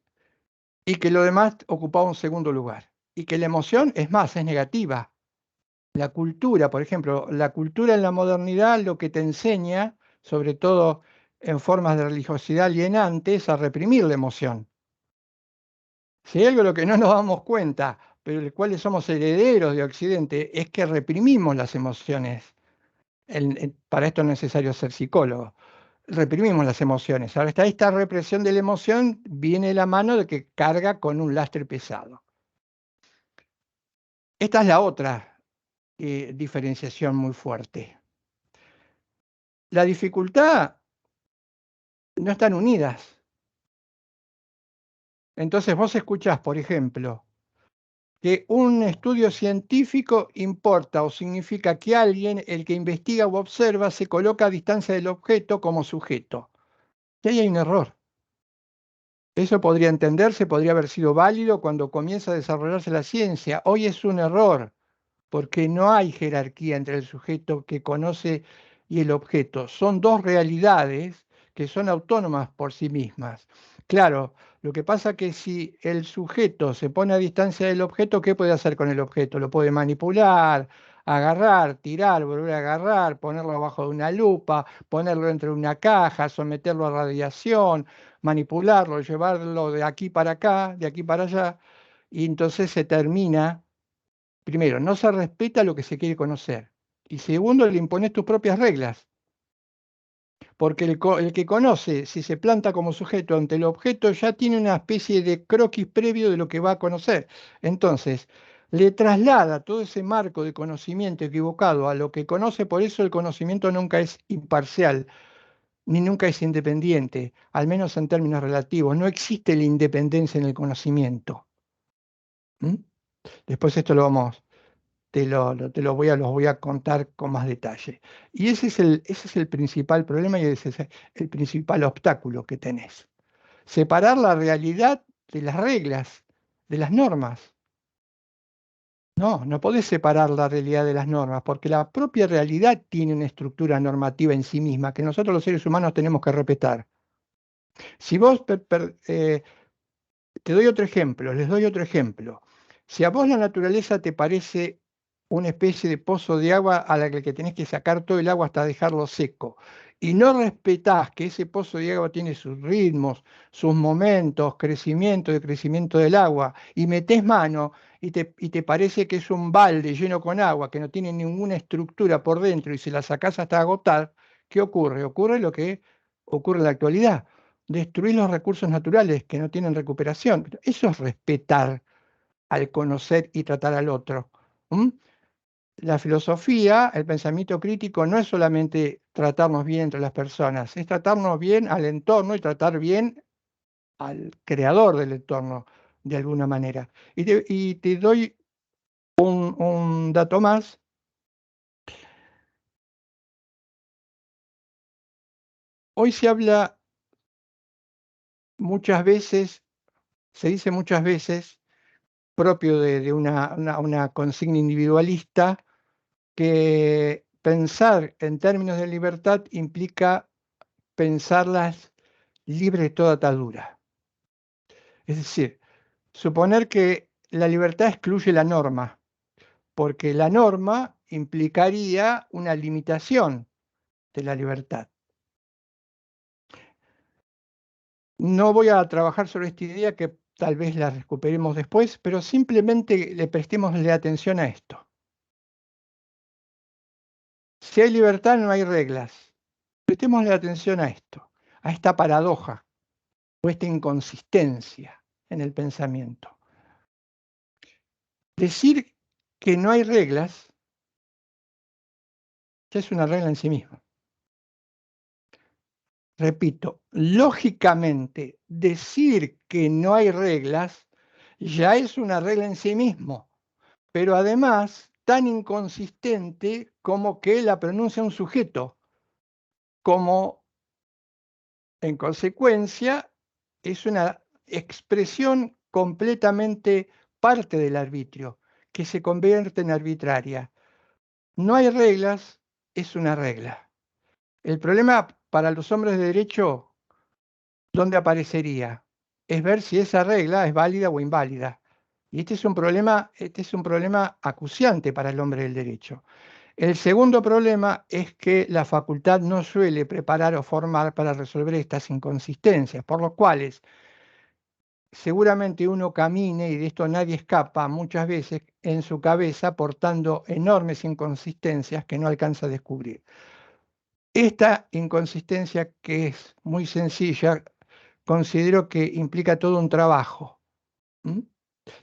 y que lo demás ocupaba un segundo lugar. Y que la emoción, es más, es negativa. La cultura, por ejemplo, la cultura en la modernidad lo que te enseña, sobre todo en formas de religiosidad alienante, es a reprimir la emoción. Si hay algo de lo que no nos damos cuenta, pero del cual somos herederos de Occidente, es que reprimimos las emociones. Para esto es necesario ser psicólogo. Reprimimos las emociones. Ahora, esta represión de la emoción viene de la mano de que carga con un lastre pesado. Esta es la otra diferenciación muy fuerte. La dificultad no están unidas. Entonces vos escuchás, por ejemplo, que un estudio científico importa o significa que alguien, el que investiga o observa, se coloca a distancia del objeto como sujeto. Y ahí hay un error. Eso podría entenderse, podría haber sido válido cuando comienza a desarrollarse la ciencia. Hoy es un error, porque no hay jerarquía entre el sujeto que conoce y el objeto. Son dos realidades que son autónomas por sí mismas. Claro, lo que pasa es que si el sujeto se pone a distancia del objeto, ¿qué puede hacer con el objeto? Lo puede manipular, agarrar, tirar, volver a agarrar, ponerlo abajo de una lupa, ponerlo dentro de una caja, someterlo a radiación, manipularlo, llevarlo de aquí para acá, de aquí para allá, y entonces se termina. Primero, no se respeta lo que se quiere conocer. Y segundo, le impones tus propias reglas. Porque el que conoce, si se planta como sujeto ante el objeto, ya tiene una especie de croquis previo de lo que va a conocer. Entonces, le traslada todo ese marco de conocimiento equivocado a lo que conoce, por eso el conocimiento nunca es imparcial, ni nunca es independiente, al menos en términos relativos. No existe la independencia en el conocimiento. ¿Mm? Después esto lo vamos, los voy a contar con más detalle. Y ese es el principal problema y ese es el principal obstáculo que tenés. Separar la realidad de las reglas, de las normas. No, no podés separar la realidad de las normas, porque la propia realidad tiene una estructura normativa en sí misma que nosotros los seres humanos tenemos que respetar. Si vos, te doy otro ejemplo, les doy otro ejemplo. Si a vos la naturaleza te parece una especie de pozo de agua a la que tenés que sacar todo el agua hasta dejarlo seco, y no respetás que ese pozo de agua tiene sus ritmos, sus momentos, crecimiento y decrecimiento del agua, y metés mano y te parece que es un balde lleno con agua que no tiene ninguna estructura por dentro y se la sacás hasta agotar, ¿qué ocurre? Ocurre lo que ocurre en la actualidad. Destruir los recursos naturales que no tienen recuperación. Eso es respetar al conocer y tratar al otro. ¿Mm? La filosofía, el pensamiento crítico, no es solamente tratarnos bien entre las personas, es tratarnos bien al entorno y tratar bien al creador del entorno, de alguna manera. Y te doy un dato más. Hoy se habla muchas veces, se dice muchas veces, propio de una consigna individualista, que pensar en términos de libertad implica pensarlas libres de toda atadura. Es decir, suponer que la libertad excluye la norma, porque la norma implicaría una limitación de la libertad. No voy a trabajar sobre esta idea, que tal vez la recuperemos después, pero simplemente le prestemos atención a esto. Si hay libertad, no hay reglas. Prestémosle atención a esto, a esta paradoja o esta inconsistencia en el pensamiento. Decir que no hay reglas ya es una regla en sí misma. Repito, lógicamente, decir que no hay reglas ya es una regla en sí mismo, pero además tan inconsistente como que la pronuncia un sujeto, como en consecuencia es una expresión completamente parte del arbitrio, que se convierte en arbitraria. No hay reglas, es una regla. El problema para los hombres de derecho, ¿dónde aparecería? Es ver si esa regla es válida o inválida. Y este es un problema acuciante para el hombre del derecho. El segundo problema es que la facultad no suele preparar o formar para resolver estas inconsistencias, por lo cuales seguramente uno camine, y de esto nadie escapa, muchas veces en su cabeza portando enormes inconsistencias que no alcanza a descubrir. Esta inconsistencia, que es muy sencilla, considero que implica todo un trabajo. ¿Mm?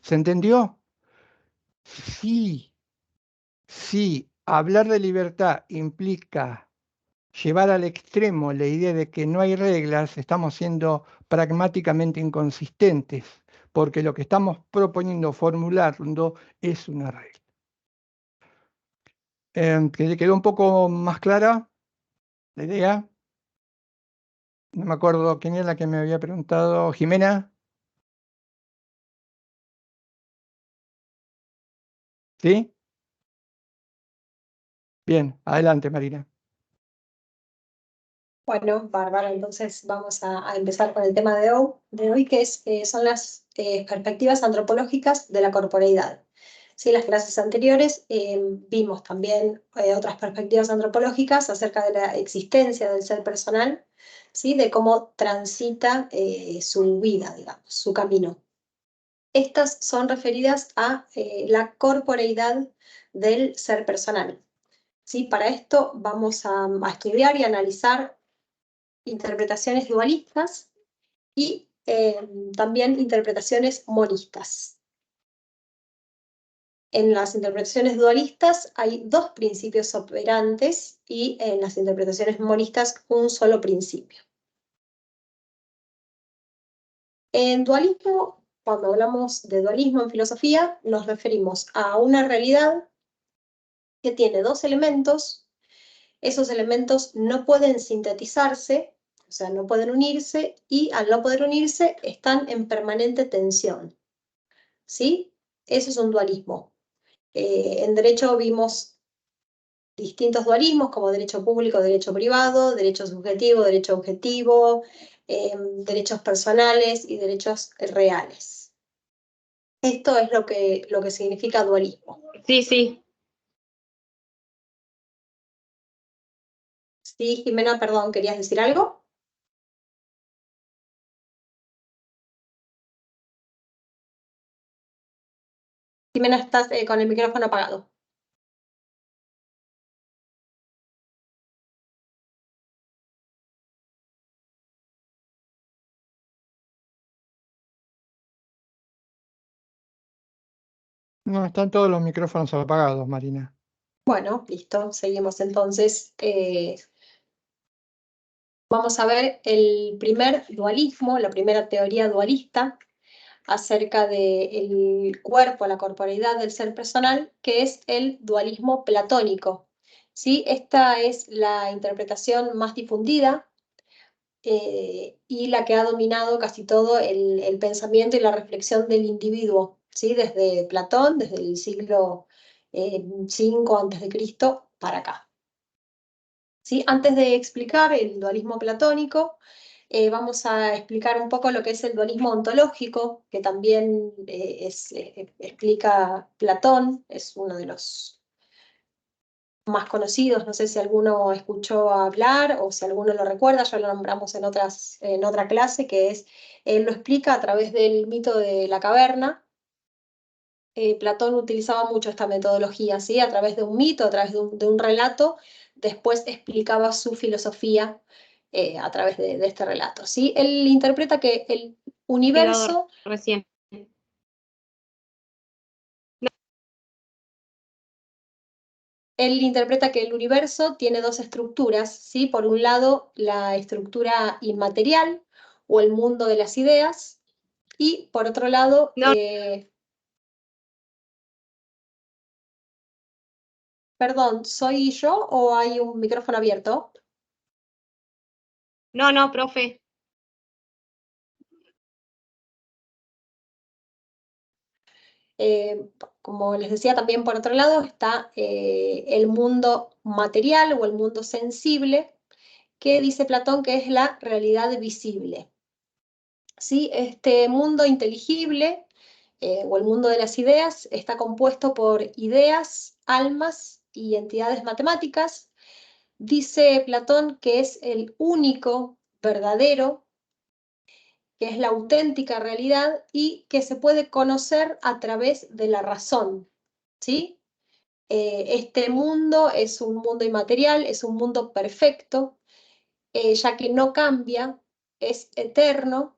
¿Se entendió? Sí, sí, hablar de libertad implica llevar al extremo la idea de que no hay reglas, estamos siendo pragmáticamente inconsistentes, porque lo que estamos proponiendo, formulando, es una regla. ¿Que quedó un poco más clara la idea? No me acuerdo quién es la que me había preguntado. ¿Jimena? ¿Sí? Bien, adelante, Marina. Bueno, bárbaro, entonces vamos a empezar con el tema de hoy, que son las perspectivas antropológicas de la corporeidad. Sí, en las clases anteriores vimos también otras perspectivas antropológicas acerca de la existencia del ser personal, ¿sí? De cómo transita su vida, digamos, su camino. Estas son referidas a la corporeidad del ser personal. ¿Sí? Para esto vamos a estudiar y analizar interpretaciones dualistas y también interpretaciones monistas. En las interpretaciones dualistas hay dos principios operantes y en las interpretaciones monistas un solo principio. En dualismo, cuando hablamos de dualismo en filosofía, nos referimos a una realidad que tiene dos elementos. Esos elementos no pueden sintetizarse, o sea, no pueden unirse, y al no poder unirse están en permanente tensión. ¿Sí? Eso es un dualismo. En derecho vimos distintos dualismos como derecho público, derecho privado, derecho subjetivo, derecho objetivo, derechos personales y derechos reales. Esto es lo que significa dualismo. Sí, sí. Sí, Jimena, perdón, ¿querías decir algo? Jimena, estás con el micrófono apagado. No, están todos los micrófonos apagados, Marina. Bueno, listo, seguimos entonces. Vamos a ver el primer dualismo, la primera teoría dualista acerca del cuerpo, la corporeidad del ser personal, que es el dualismo platónico. ¿Sí? Esta es la interpretación más difundida y la que ha dominado casi todo el pensamiento y la reflexión del individuo, ¿sí? Desde Platón, desde el siglo V a.C. para acá. ¿Sí? Antes de explicar el dualismo platónico, vamos a explicar un poco lo que es el dualismo ontológico, que también explica Platón, es uno de los más conocidos, no sé si alguno escuchó hablar o si alguno lo recuerda, ya lo nombramos en otra clase, que es, él lo explica a través del mito de la caverna. Platón utilizaba mucho esta metodología, ¿sí? A través de un mito, a través de un relato, después explicaba su filosofía a través de este relato, ¿sí? Él interpreta que el universo... Recién. Él interpreta que el universo tiene dos estructuras, ¿sí? Por un lado, la estructura inmaterial o el mundo de las ideas, y por otro lado... No. Perdón, ¿soy yo o hay un micrófono abierto? No, no, profe. Como les decía, también por otro lado está el mundo material o el mundo sensible, que dice Platón que es la realidad visible. ¿Sí? Este mundo inteligible o el mundo de las ideas está compuesto por ideas, almas y entidades matemáticas. Dice Platón que es el único verdadero, que es la auténtica realidad y que se puede conocer a través de la razón, ¿sí? Este mundo es un mundo inmaterial, es un mundo perfecto, ya que no cambia, es eterno,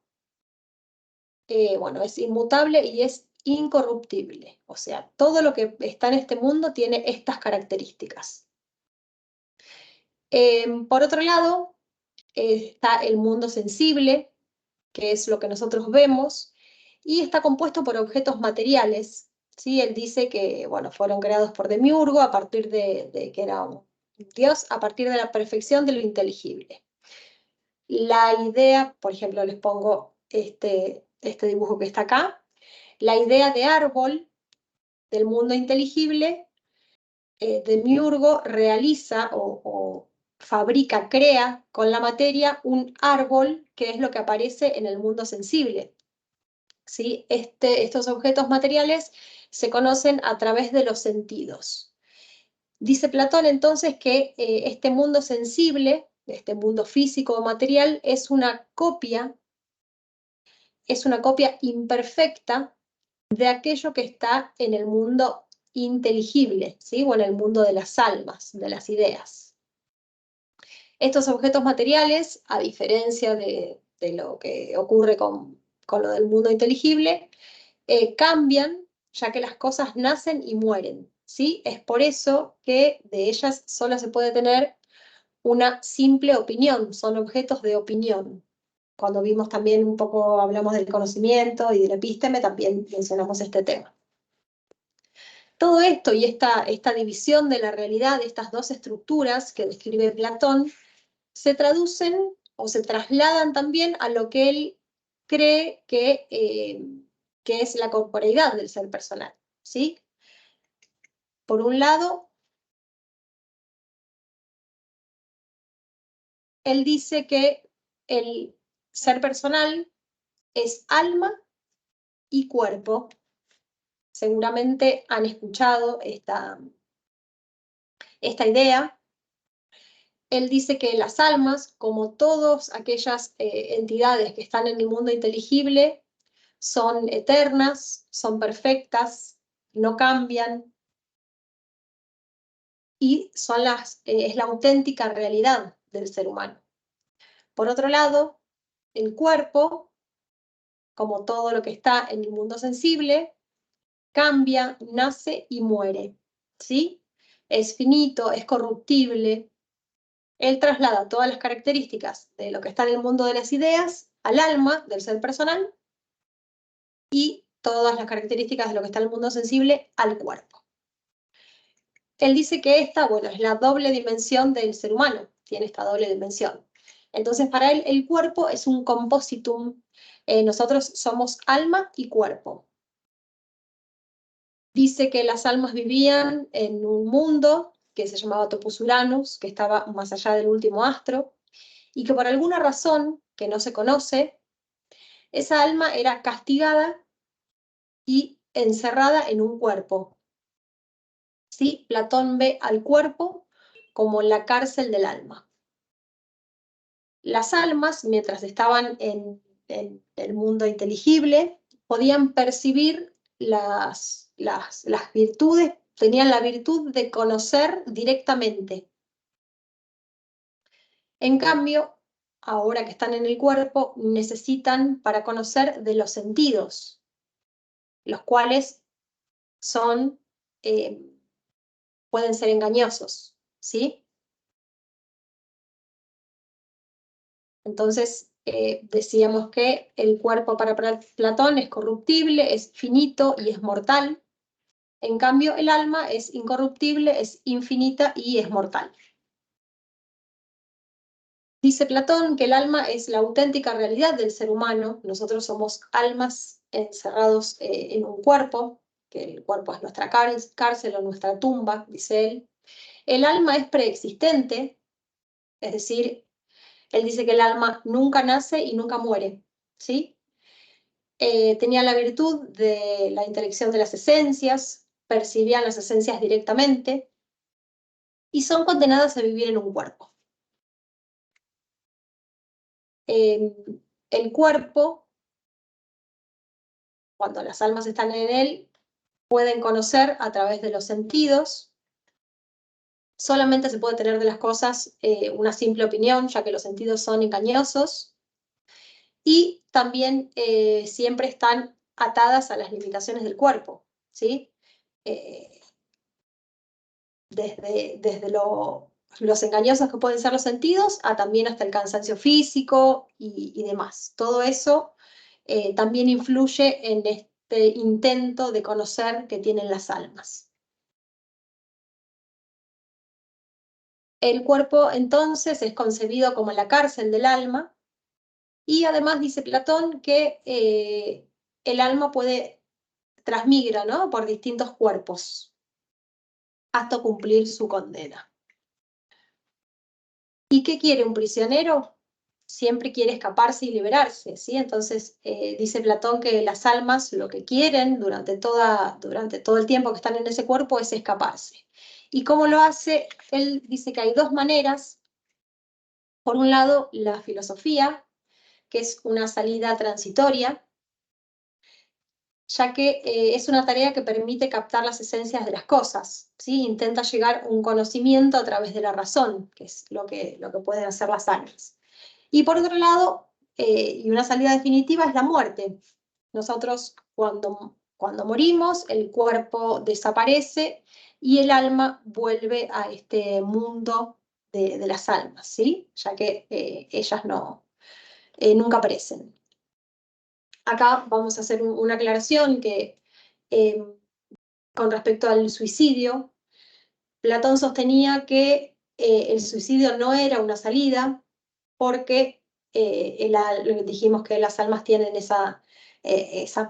bueno, es inmutable y es incorruptible. O sea, todo lo que está en este mundo tiene estas características. Por otro lado, está el mundo sensible, que es lo que nosotros vemos, y está compuesto por objetos materiales. ¿Sí? Él dice que bueno, fueron creados por Demiurgo a partir de que era un Dios, a partir de la perfección de lo inteligible. La idea, por ejemplo, les pongo este dibujo que está acá, la idea de árbol del mundo inteligible, Demiurgo realiza o fabrica, crea con la materia un árbol que es lo que aparece en el mundo sensible. ¿Sí? Estos objetos materiales se conocen a través de los sentidos. Dice Platón entonces que este mundo sensible, este mundo físico o material, es una copia imperfecta de aquello que está en el mundo inteligible, ¿sí? O en el mundo de las almas, de las ideas. Estos objetos materiales, a diferencia de lo que ocurre con lo del mundo inteligible, cambian, ya que las cosas nacen y mueren, ¿sí? Es por eso que de ellas solo se puede tener una simple opinión, son objetos de opinión. Cuando vimos también un poco, hablamos del conocimiento y del epísteme, también mencionamos este tema. Todo esto y esta división de la realidad, estas dos estructuras que describe Platón, se traducen o se trasladan también a lo que él cree que es la corporeidad del ser personal, ¿sí? Por un lado, él dice que el ser personal es alma y cuerpo. Seguramente han escuchado esta idea. Él dice que las almas, como todas aquellas entidades que están en el mundo inteligible, son eternas, son perfectas, no cambian, y son es la auténtica realidad del ser humano. Por otro lado, el cuerpo, como todo lo que está en el mundo sensible, cambia, nace y muere, ¿sí? Es finito, es corruptible. Él traslada todas las características de lo que está en el mundo de las ideas al alma del ser personal y todas las características de lo que está en el mundo sensible al cuerpo. Él dice que esta, bueno, es la doble dimensión del ser humano, tiene esta doble dimensión. Entonces, para él, el cuerpo es un compositum. Nosotros somos alma y cuerpo. Dice que las almas vivían en un mundo que se llamaba Topus Uranus, que estaba más allá del último astro, y que por alguna razón que no se conoce, esa alma era castigada y encerrada en un cuerpo. ¿Sí? Platón ve al cuerpo como la cárcel del alma. Las almas, mientras estaban en el mundo inteligible, podían percibir las virtudes, tenían la virtud de conocer directamente. En cambio, ahora que están en el cuerpo, necesitan para conocer de los sentidos, los cuales son, pueden ser engañosos, ¿sí? Entonces, decíamos que el cuerpo para Platón es corruptible, es finito y es mortal. En cambio, el alma es incorruptible, es infinita y es mortal. Dice Platón que el alma es la auténtica realidad del ser humano. Nosotros somos almas encerrados en un cuerpo, que el cuerpo es nuestra cárcel o nuestra tumba, dice él. El alma es preexistente, es decir, él dice que el alma nunca nace y nunca muere, ¿sí? Tenía la virtud de la intelección de las esencias, percibían las esencias directamente y son condenadas a vivir en un cuerpo. El cuerpo, cuando las almas están en él, pueden conocer a través de los sentidos. Solamente se puede tener de las cosas una simple opinión, ya que los sentidos son engañosos. Y también siempre están atadas a las limitaciones del cuerpo, ¿sí? Desde los engañosos que pueden ser los sentidos, a también hasta el cansancio físico y demás. Todo eso también influye en este intento de conocer que tienen las almas. El cuerpo entonces es concebido como la cárcel del alma, y además dice Platón que el alma transmigra, ¿no?, por distintos cuerpos hasta cumplir su condena. ¿Y qué quiere un prisionero? Siempre quiere escaparse y liberarse, ¿sí? Entonces dice Platón que las almas lo que quieren durante todo el tiempo que están en ese cuerpo es escaparse. ¿Y cómo lo hace? Él dice que hay dos maneras. Por un lado, la filosofía, que es una salida transitoria, ya que es una tarea que permite captar las esencias de las cosas, ¿sí? Intenta llegar a un conocimiento a través de la razón, que es lo que pueden hacer las almas. Y por otro lado, y una salida definitiva, es la muerte. Nosotros, cuando Cuando morimos, el cuerpo desaparece y el alma vuelve a este mundo de las almas, ¿sí? Ya que ellas nunca aparecen. Acá vamos a hacer una aclaración que con respecto al suicidio, Platón sostenía que el suicidio no era una salida porque dijimos que las almas tienen esa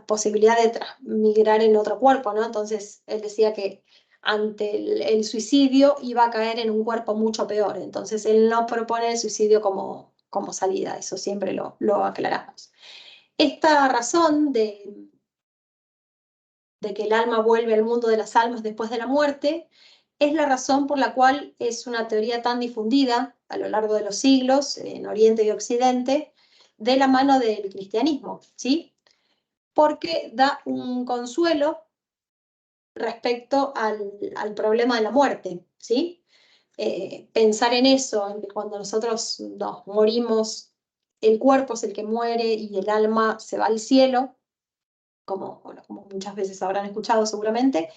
posibilidad de migrar en otro cuerpo, ¿no? Entonces él decía que ante el suicidio iba a caer en un cuerpo mucho peor. Entonces él no propone el suicidio como salida, eso siempre lo aclaramos. Esta razón de que el alma vuelve al mundo de las almas después de la muerte es la razón por la cual es una teoría tan difundida a lo largo de los siglos en Oriente y Occidente de la mano del cristianismo, ¿sí? Porque da un consuelo respecto al problema de la muerte, ¿sí? Pensar en eso, en que cuando nosotros nos morimos, el cuerpo es el que muere y el alma se va al cielo, como muchas veces habrán escuchado seguramente,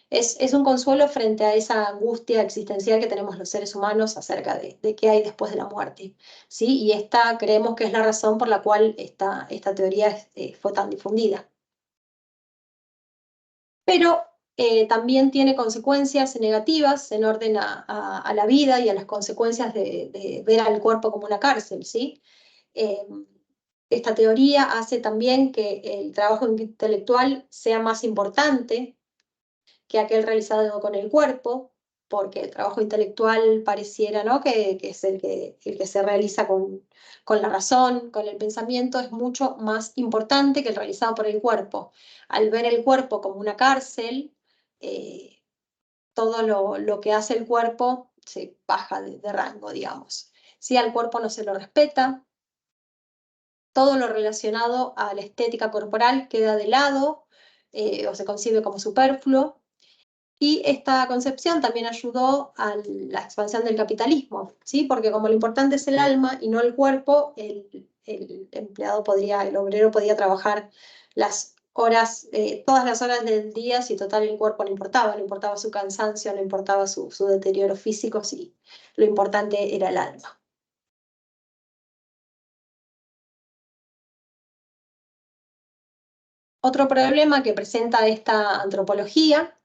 es un consuelo frente a esa angustia existencial que tenemos los seres humanos acerca de qué hay después de la muerte, ¿sí? Y esta creemos que es la razón por la cual esta teoría fue tan difundida. Pero también tiene consecuencias negativas en orden a la vida y a las consecuencias de ver al cuerpo como una cárcel, ¿sí? Esta teoría hace también que el trabajo intelectual sea más importante que aquel realizado con el cuerpo, porque el trabajo intelectual pareciera, ¿no?, que es el que se realiza con la razón, con el pensamiento, es mucho más importante que el realizado por el cuerpo. Al ver el cuerpo como una cárcel, todo lo que hace el cuerpo se baja de rango, digamos. Si al cuerpo no se lo respeta, todo lo relacionado a la estética corporal queda de lado o se concibe como superfluo. Y esta concepción también ayudó a la expansión del capitalismo, ¿sí? Porque como lo importante es el alma y no el cuerpo, el obrero podía trabajar las horas, todas las horas del día si total el cuerpo no importaba su cansancio, no importaba su deterioro físico, sí, lo importante era el alma. Otro problema que presenta esta antropología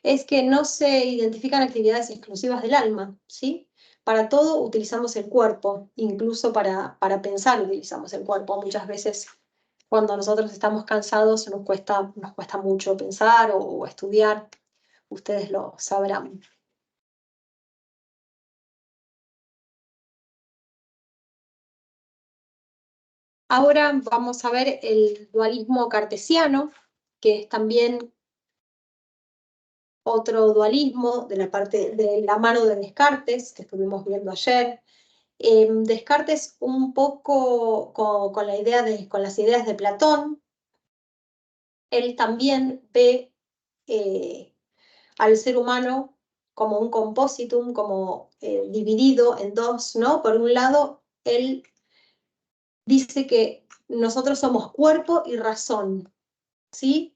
es que no se identifican actividades exclusivas del alma, ¿sí? Para todo utilizamos el cuerpo, incluso para pensar utilizamos el cuerpo. Muchas veces cuando nosotros estamos cansados nos cuesta mucho pensar o estudiar, ustedes lo sabrán. Ahora vamos a ver el dualismo cartesiano, que es también otro dualismo de la mano de Descartes, que estuvimos viendo ayer. Descartes un poco con las ideas de Platón, él también ve al ser humano como un compositum, como dividido en dos, ¿no? Por un lado, él dice que nosotros somos cuerpo y razón, ¿sí?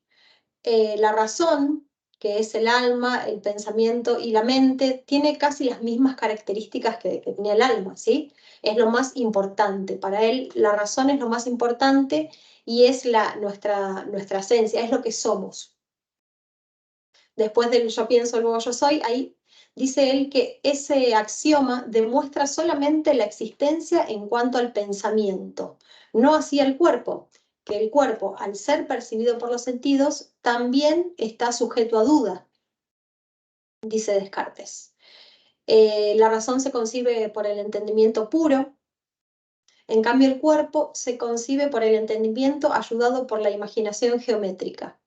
La razón, que es el alma, el pensamiento y la mente, tiene casi las mismas características que tenía el alma, ¿sí? Es lo más importante. Para él, la razón es lo más importante y es nuestra esencia, es lo que somos. Después del yo pienso, luego yo soy, ahí dice él que ese axioma demuestra solamente la existencia en cuanto al pensamiento, no así al cuerpo, que el cuerpo, al ser percibido por los sentidos, también está sujeto a duda, dice Descartes. La razón se concibe por el entendimiento puro, en cambio el cuerpo se concibe por el entendimiento ayudado por la imaginación geométrica.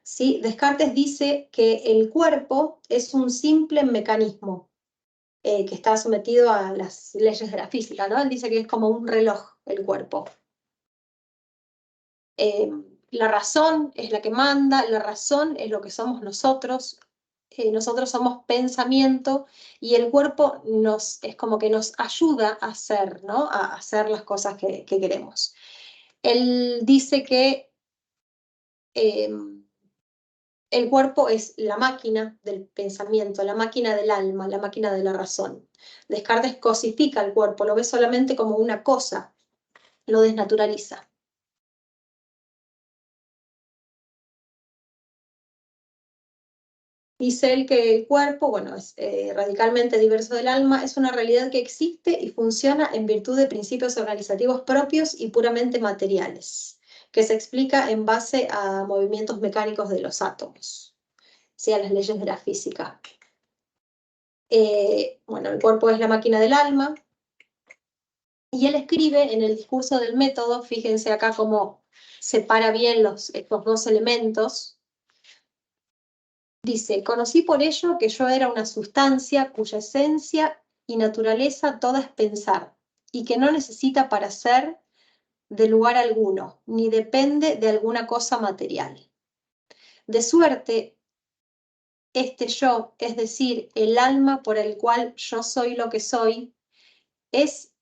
¿Sí? Descartes dice que el cuerpo es un simple mecanismo que está sometido a las leyes de la física, ¿no? Él dice que es como un reloj el cuerpo. La razón es la que manda, la razón es lo que somos nosotros, nosotros somos pensamiento y el cuerpo es como que nos ayuda a hacer, ¿no? A hacer las cosas que queremos. Él dice que el cuerpo es la máquina del pensamiento, la máquina del alma, la máquina de la razón. Descartes cosifica el cuerpo, lo ve solamente como una cosa, lo desnaturaliza. Dice él que el cuerpo, bueno, es radicalmente diverso del alma, es una realidad que existe y funciona en virtud de principios organizativos propios y puramente materiales, que se explica en base a movimientos mecánicos de los átomos, ¿sí? A las leyes de la física. Bueno, el cuerpo es la máquina del alma, y él escribe en el discurso del método, fíjense acá cómo separa bien estos dos elementos. Dice, conocí por ello que yo era una sustancia cuya esencia y naturaleza toda es pensar, y que no necesita para ser de lugar alguno, ni depende de alguna cosa material. De suerte, este yo, es decir, el alma por el cual yo soy lo que soy, es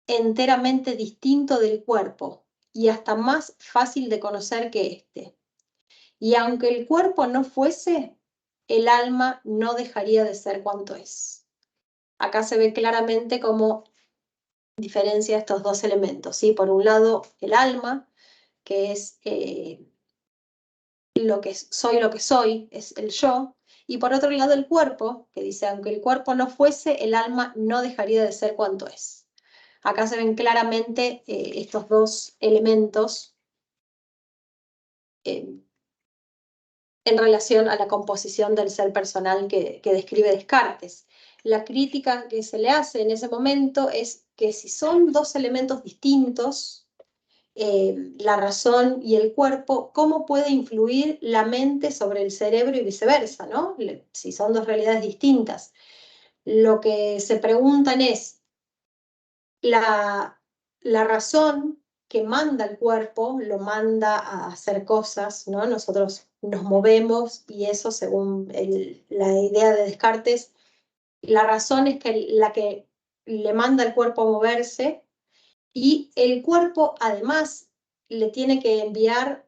enteramente distinto del cuerpo, y hasta más fácil de conocer que éste. Y aunque el cuerpo no fuese, el alma no dejaría de ser cuanto es. Acá se ve claramente cómo diferencia estos dos elementos, ¿sí? Por un lado, el alma, que es lo que soy, es el yo, y por otro lado el cuerpo, que dice, aunque el cuerpo no fuese, el alma no dejaría de ser cuanto es. Acá se ven claramente estos dos elementos en relación a la composición del ser personal que describe Descartes. La crítica que se le hace en ese momento es que si son dos elementos distintos, la razón y el cuerpo, ¿cómo puede influir la mente sobre el cerebro y viceversa, ¿no? Si son dos realidades distintas. Lo que se preguntan es, la razón que manda el cuerpo, lo manda a hacer cosas, ¿no? Nosotros nos movemos y eso, según la idea de Descartes, la razón es la que le manda al cuerpo a moverse, y el cuerpo además le tiene que enviar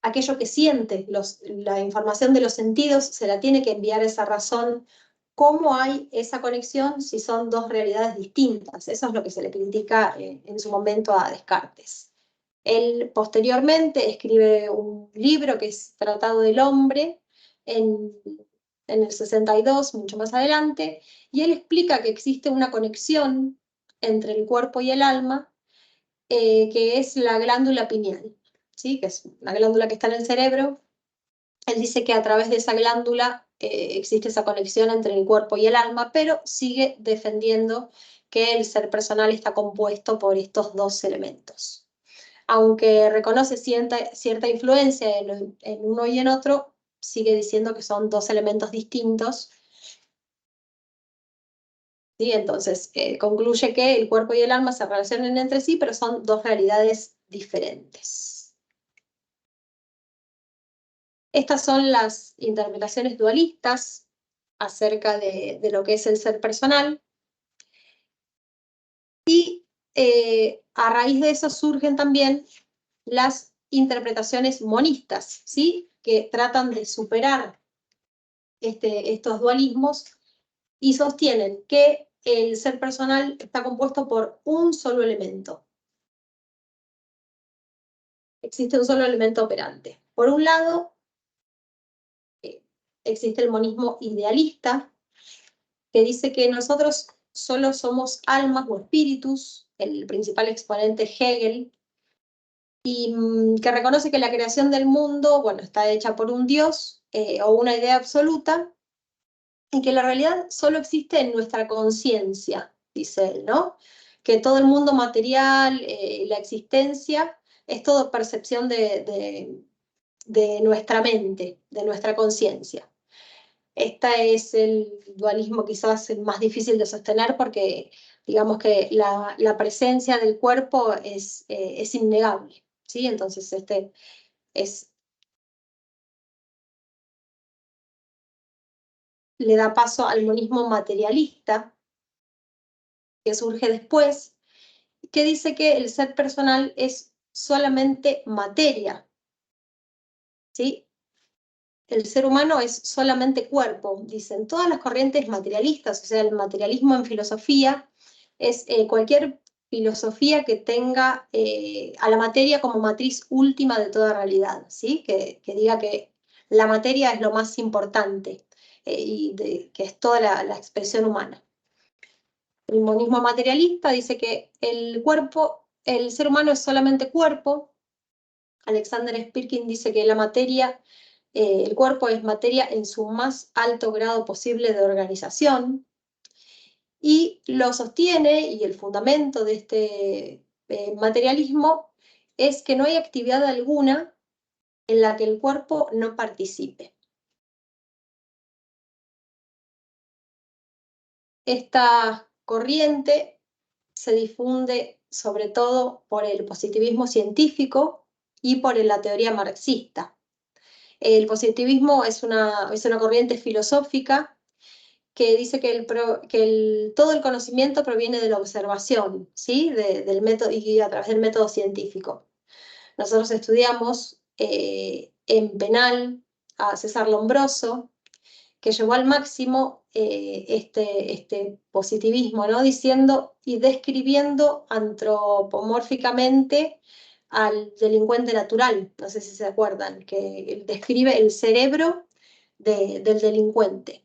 aquello que siente, la información de los sentidos se la tiene que enviar a esa razón. ¿Cómo hay esa conexión si son dos realidades distintas? Eso es lo que se le critica en su momento a Descartes. Él posteriormente escribe un libro que es Tratado del Hombre, en el 62, mucho más adelante, y él explica que existe una conexión entre el cuerpo y el alma, que es la glándula pineal, ¿sí? Que es una glándula que está en el cerebro. Él dice que a través de esa glándula existe esa conexión entre el cuerpo y el alma, pero sigue defendiendo que el ser personal está compuesto por estos dos elementos. Aunque reconoce cierta influencia en uno y en otro, sigue diciendo que son dos elementos distintos. ¿Sí? Entonces, concluye que el cuerpo y el alma se relacionan entre sí, pero son dos realidades diferentes. Estas son las interpretaciones dualistas acerca de lo que es el ser personal. Y a raíz de eso surgen también las interpretaciones monistas, ¿sí? Que tratan de superar estos dualismos y sostienen que el ser personal está compuesto por un solo elemento. Existe un solo elemento operante. Por un lado, existe el monismo idealista, que dice que nosotros solo somos almas o espíritus, el principal exponente Hegel, y que reconoce que la creación del mundo, bueno, está hecha por un Dios o una idea absoluta, y que la realidad solo existe en nuestra conciencia, dice él, ¿no? Que todo el mundo material, la existencia, es todo percepción de nuestra mente, de nuestra conciencia. Este es el dualismo quizás el más difícil de sostener porque digamos que la presencia del cuerpo es innegable, ¿sí? Entonces le da paso al monismo materialista que surge después, que dice que el ser personal es solamente materia, ¿sí? El ser humano es solamente cuerpo, dicen todas las corrientes materialistas, o sea, el materialismo en filosofía es cualquier filosofía que tenga a la materia como matriz última de toda realidad, ¿sí? Que diga que la materia es lo más importante que es toda la expresión humana. El monismo materialista dice que el ser humano es solamente cuerpo. Alexander Spirkin dice que la materia, el cuerpo es materia en su más alto grado posible de organización, y lo sostiene, y el fundamento de este materialismo es que no hay actividad alguna en la que el cuerpo no participe. Esta corriente se difunde sobre todo por el positivismo científico y por la teoría marxista. El positivismo es una corriente filosófica que dice que, todo el conocimiento proviene de la observación, ¿sí? Del método, y a través del método científico. Nosotros estudiamos en penal a César Lombroso, que llevó al máximo este positivismo, ¿no? Diciendo y describiendo antropomórficamente al delincuente natural, no sé si se acuerdan, que describe el cerebro del delincuente.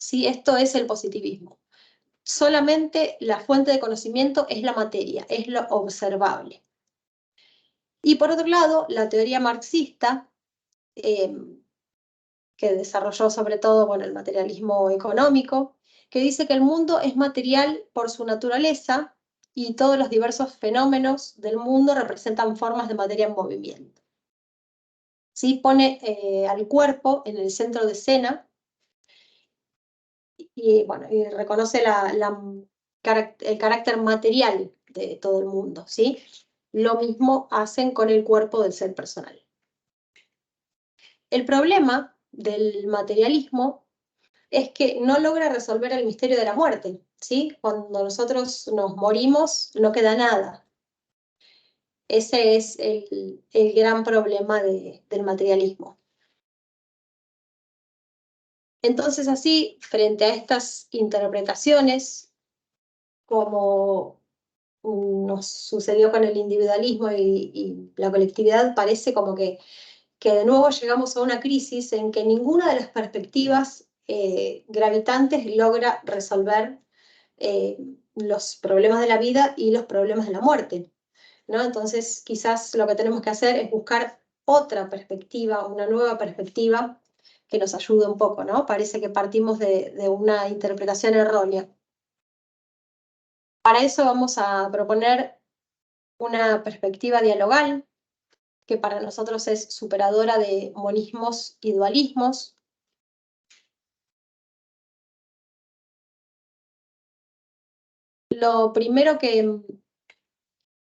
¿Sí? Esto es el positivismo. Solamente la fuente de conocimiento es la materia, es lo observable. Y por otro lado, la teoría marxista, que desarrolló sobre todo, bueno, el materialismo económico, que dice que el mundo es material por su naturaleza y todos los diversos fenómenos del mundo representan formas de materia en movimiento. ¿Sí? Pone al cuerpo en el centro de escena y, bueno, y reconoce el carácter material de todo el mundo, ¿sí? Lo mismo hacen con el cuerpo del ser personal. El problema del materialismo es que no logra resolver el misterio de la muerte, ¿sí? Cuando nosotros nos morimos, no queda nada. Ese es el gran problema del materialismo. Entonces, así, frente a estas interpretaciones, como nos sucedió con el individualismo y la colectividad, parece como que de nuevo llegamos a una crisis en que ninguna de las perspectivas gravitantes logra resolver los problemas de la vida y los problemas de la muerte, ¿no? Entonces, quizás lo que tenemos que hacer es buscar otra perspectiva, una nueva perspectiva que nos ayude un poco, ¿no? Parece que partimos de una interpretación errónea. Para eso vamos a proponer una perspectiva dialogal, que para nosotros es superadora de monismos y dualismos. Lo primero que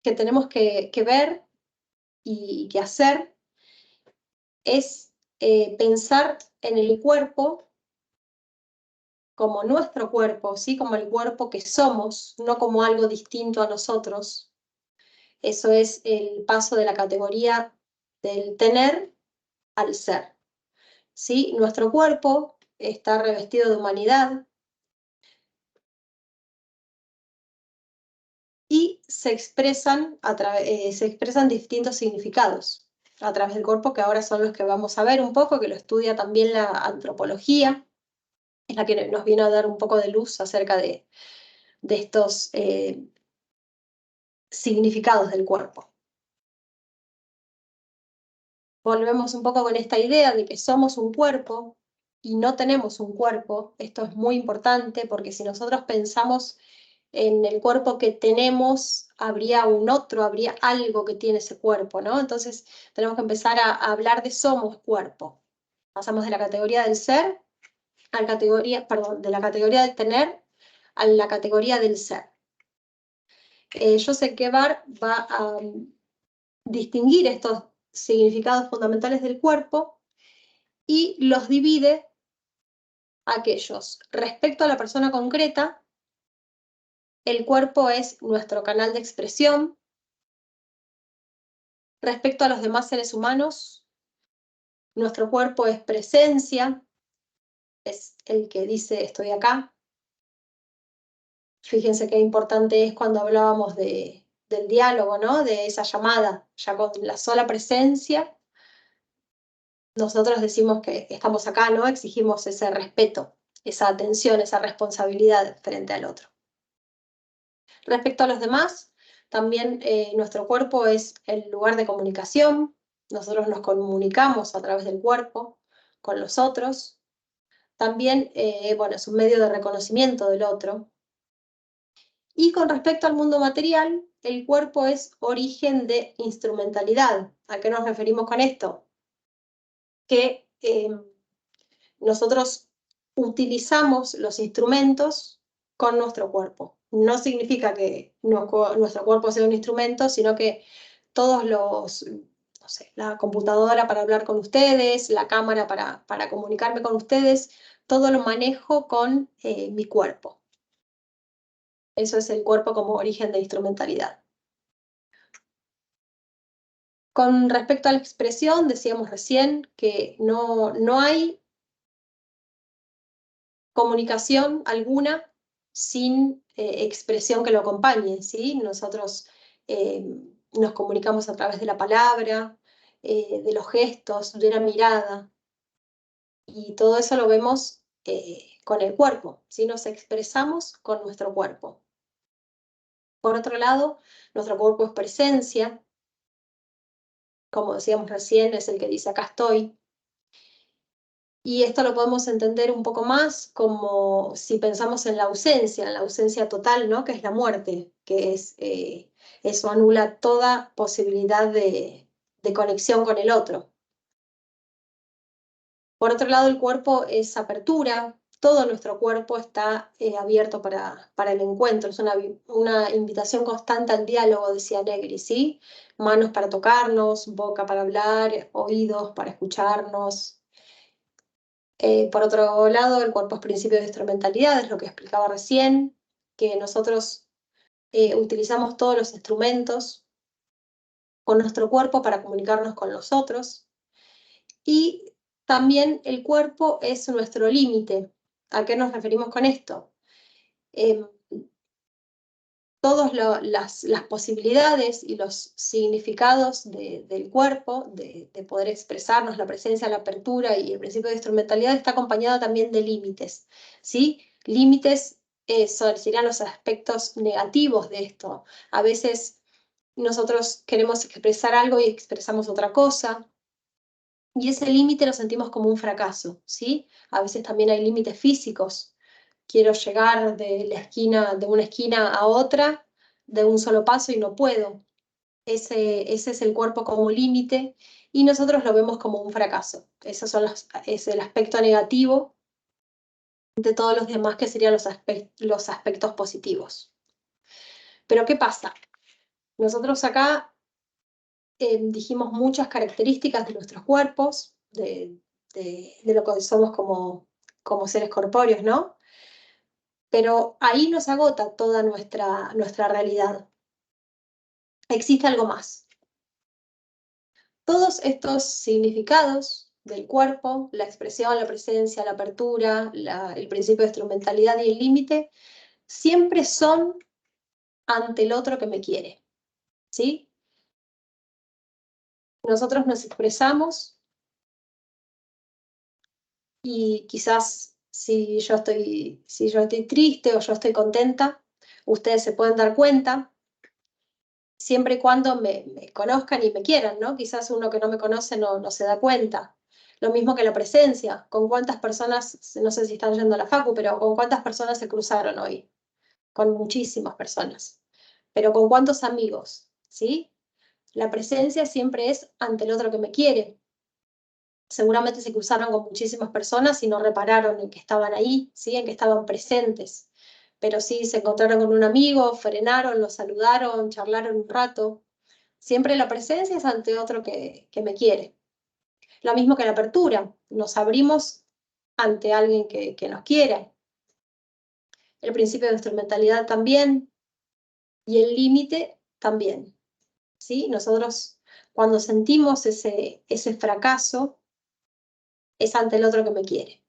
tenemos que ver y que hacer es pensar en el cuerpo como nuestro cuerpo, ¿sí? Como el cuerpo que somos, no como algo distinto a nosotros. Eso es el paso de la categoría del tener al ser, ¿sí? Nuestro cuerpo está revestido de humanidad y se expresan distintos significados a través del cuerpo, que ahora son los que vamos a ver un poco, que lo estudia también la antropología, es la que nos viene a dar un poco de luz acerca de estos significados del cuerpo. Volvemos un poco con esta idea de que somos un cuerpo y no tenemos un cuerpo. Esto es muy importante porque si nosotros pensamos en el cuerpo que tenemos, habría habría algo que tiene ese cuerpo, ¿no? Entonces tenemos que empezar a hablar de somos cuerpo. Pasamos de la categoría del ser a la categoría, perdón, de la categoría del tener a la categoría del ser. Joseph Guevara va a distinguir estos significados fundamentales del cuerpo y los divide aquellos respecto a la persona concreta. El cuerpo es nuestro canal de expresión, Respecto a los demás seres humanos, nuestro cuerpo es presencia, es el que dice estoy acá. Fíjense qué importante es cuando hablábamos del diálogo, ¿no? De esa llamada, ya con la sola presencia, nosotros decimos que estamos acá, ¿no? Exigimos ese respeto, esa atención, esa responsabilidad frente al otro. Respecto a los demás, también nuestro cuerpo es el lugar de comunicación. Nosotros nos comunicamos a través del cuerpo con los otros. También, bueno, es un medio de reconocimiento del otro. Y con respecto al mundo material, el cuerpo es origen de instrumentalidad. ¿A qué nos referimos con esto? Que nosotros utilizamos los instrumentos con nuestro cuerpo. No significa que nuestro cuerpo sea un instrumento, sino que todos los, no sé, la computadora para hablar con ustedes, la cámara para comunicarme con ustedes, todo lo manejo con mi cuerpo. Eso es el cuerpo como origen de instrumentalidad. Con respecto a la expresión, decíamos recién que no hay comunicación alguna sin expresión que lo acompañe, ¿sí? Nosotros nos comunicamos a través de la palabra, de los gestos, de una mirada, y todo eso lo vemos con el cuerpo, ¿sí? Nos expresamos con nuestro cuerpo. Por otro lado, nuestro cuerpo es presencia, como decíamos recién, es el que dice acá estoy. Y esto lo podemos entender un poco más como si pensamos en la ausencia total, ¿no? Que es la muerte, que es, eso anula toda posibilidad de conexión con el otro. Por otro lado, el cuerpo es apertura, todo nuestro cuerpo está abierto para el encuentro, es una invitación constante al diálogo, decía Negri, ¿sí? Manos para tocarnos, boca para hablar, oídos para escucharnos. Por otro lado, el cuerpo es principio de instrumentalidad, es lo que explicaba recién, que nosotros utilizamos todos los instrumentos con nuestro cuerpo para comunicarnos con los otros. Y también el cuerpo es nuestro límite. ¿A qué nos referimos con esto? Todas las posibilidades y los significados del cuerpo, de poder expresarnos, la presencia, la apertura y el principio de instrumentalidad está acompañado también de límites, ¿sí? Límites serían los aspectos negativos de esto. A veces nosotros queremos expresar algo y expresamos otra cosa, y ese límite lo sentimos como un fracaso, ¿sí? A veces también hay límites físicos. Quiero llegar de una esquina a otra de un solo paso y no puedo. Ese es el cuerpo como límite y nosotros lo vemos como un fracaso. Es el aspecto negativo de todos los demás que serían los aspectos positivos. Pero ¿qué pasa? Nosotros acá dijimos muchas características de nuestros cuerpos, de lo que somos como seres corpóreos, ¿no? Pero ahí nos agota toda nuestra realidad. Existe algo más. Todos estos significados del cuerpo, la expresión, la presencia, la apertura, el principio de instrumentalidad y el límite, siempre son ante el otro que me quiere, ¿sí? Nosotros nos expresamos y quizás si yo estoy triste o yo estoy contenta, ustedes se pueden dar cuenta, siempre y cuando me conozcan y me quieran, ¿no? Quizás uno que no me conoce no se da cuenta. Lo mismo que la presencia, con cuántas personas, no sé si están yendo a la facu, pero con cuántas personas se cruzaron hoy. Con muchísimas personas. Pero con cuántos amigos, ¿sí? La presencia siempre es ante el otro que me quiere. Seguramente se cruzaron con muchísimas personas y no repararon en que estaban ahí, ¿sí? En que estaban presentes. Pero sí se encontraron con un amigo, frenaron, lo saludaron, charlaron un rato. Siempre la presencia es ante otro que me quiere. Lo mismo que la apertura, nos abrimos ante alguien que nos quiere. El principio de instrumentalidad también, y el límite también. ¿Sí? Nosotros Cuando sentimos ese fracaso, es ante el otro que me quiere.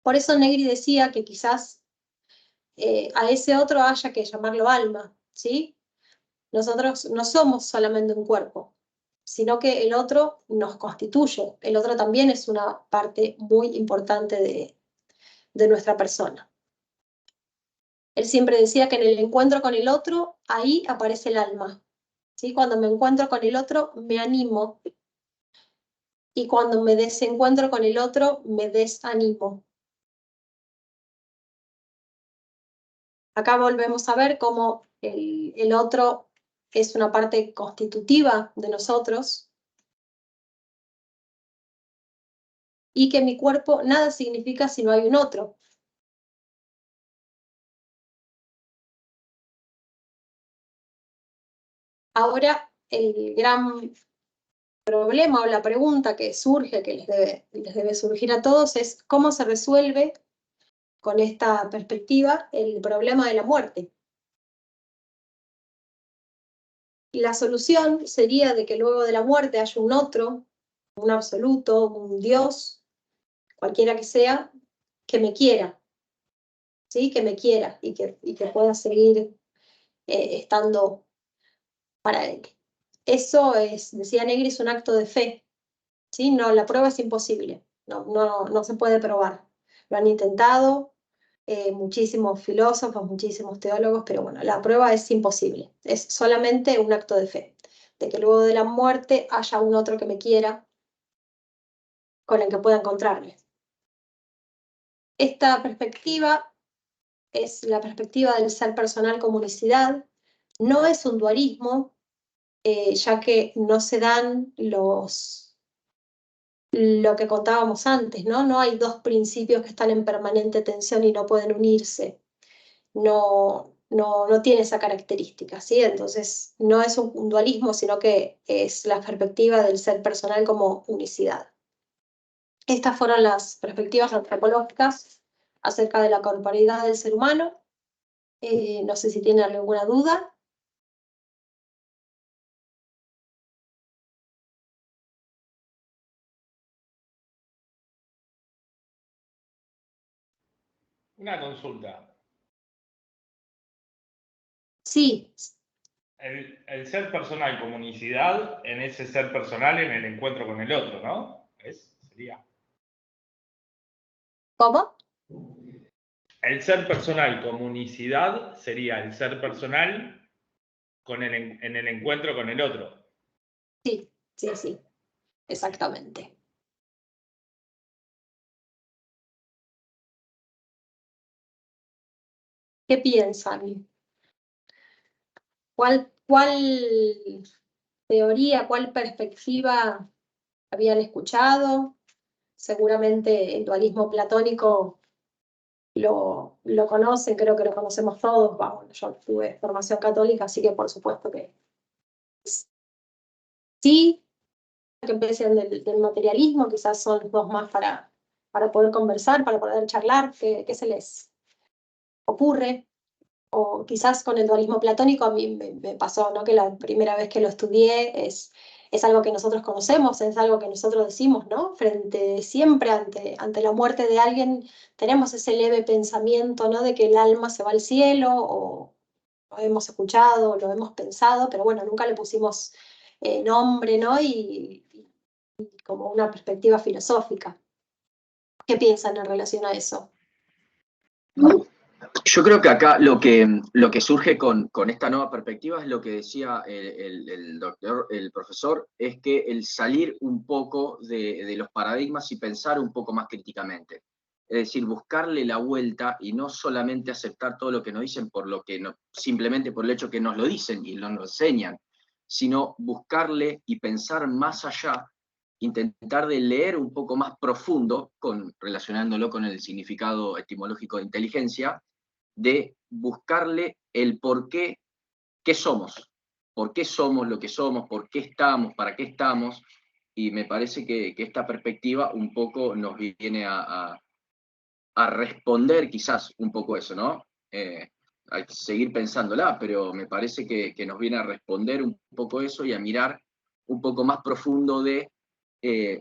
Por eso Negri decía que quizás a ese otro haya que llamarlo alma, ¿sí? Nosotros no somos solamente un cuerpo, sino que el otro nos constituye. El otro también es una parte muy importante de nuestra persona. Él siempre decía que en el encuentro con el otro, ahí aparece el alma. ¿Sí? Cuando me encuentro con el otro, me animo. Y cuando me desencuentro con el otro, me desanimo. Acá volvemos a ver cómo el otro es una parte constitutiva de nosotros y que mi cuerpo nada significa si no hay un otro. Ahora, el gran problema o la pregunta que surge, que les debe surgir a todos, es cómo se resuelve con esta perspectiva el problema de la muerte. Y la solución sería de que luego de la muerte haya un otro, un absoluto, un Dios, cualquiera que sea, que me quiera, ¿sí? Que me quiera y que pueda seguir estando para él. Eso es, decía Negri, es un acto de fe, ¿sí? No, la prueba es imposible, no se puede probar. Lo han intentado muchísimos filósofos, muchísimos teólogos, pero bueno, la prueba es imposible. Es solamente un acto de fe, de que luego de la muerte haya un otro que me quiera, con el que pueda encontrarme. Esta perspectiva es la perspectiva del ser personal como unicidad. No es un dualismo, ya que no se dan lo que contábamos antes, ¿no? No hay dos principios que están en permanente tensión y no pueden unirse. No tiene esa característica, ¿sí? Entonces, no es un dualismo, sino que es la perspectiva del ser personal como unicidad. Estas fueron las perspectivas antropológicas acerca de la corporeidad del ser humano. No sé si tienen alguna duda. Una consulta. Sí. El ser personal como unicidad en ese ser personal en el encuentro con el otro, ¿no? Sería. ¿Cómo? El ser personal como unicidad sería el ser personal en el encuentro con el otro. Sí, exactamente. ¿Qué piensan? ¿Cuál teoría, cuál perspectiva habían escuchado? Seguramente el dualismo platónico lo conocen, creo que lo conocemos todos. Bueno, yo tuve formación católica, así que por supuesto que sí, que empiecen del materialismo, quizás son los dos más para poder conversar, para poder charlar, ¿qué se les ocurre? O quizás con el dualismo platónico a mí me pasó, ¿no? Que la primera vez que lo estudié es algo que nosotros conocemos, es algo que nosotros decimos, ¿no? Siempre ante la muerte de alguien tenemos ese leve pensamiento, ¿no? De que el alma se va al cielo, o lo hemos escuchado, lo hemos pensado, pero bueno, nunca le pusimos nombre, ¿no? Y como una perspectiva filosófica. ¿Qué piensan en relación a eso? Yo creo que acá lo que surge con esta nueva perspectiva es lo que decía el profesor, es que el salir un poco de los paradigmas y pensar un poco más críticamente. Es decir, buscarle la vuelta y no solamente aceptar todo lo que nos dicen simplemente por el hecho que nos lo dicen y nos lo enseñan, sino buscarle y pensar más allá, intentar de leer un poco más profundo, relacionándolo con el significado etimológico de inteligencia, de buscarle el por qué somos lo que somos, por qué estamos, para qué estamos, y me parece que esta perspectiva un poco nos viene a responder quizás un poco eso, ¿no? hay que seguir pensándola, pero me parece que nos viene a responder un poco eso y a mirar un poco más profundo de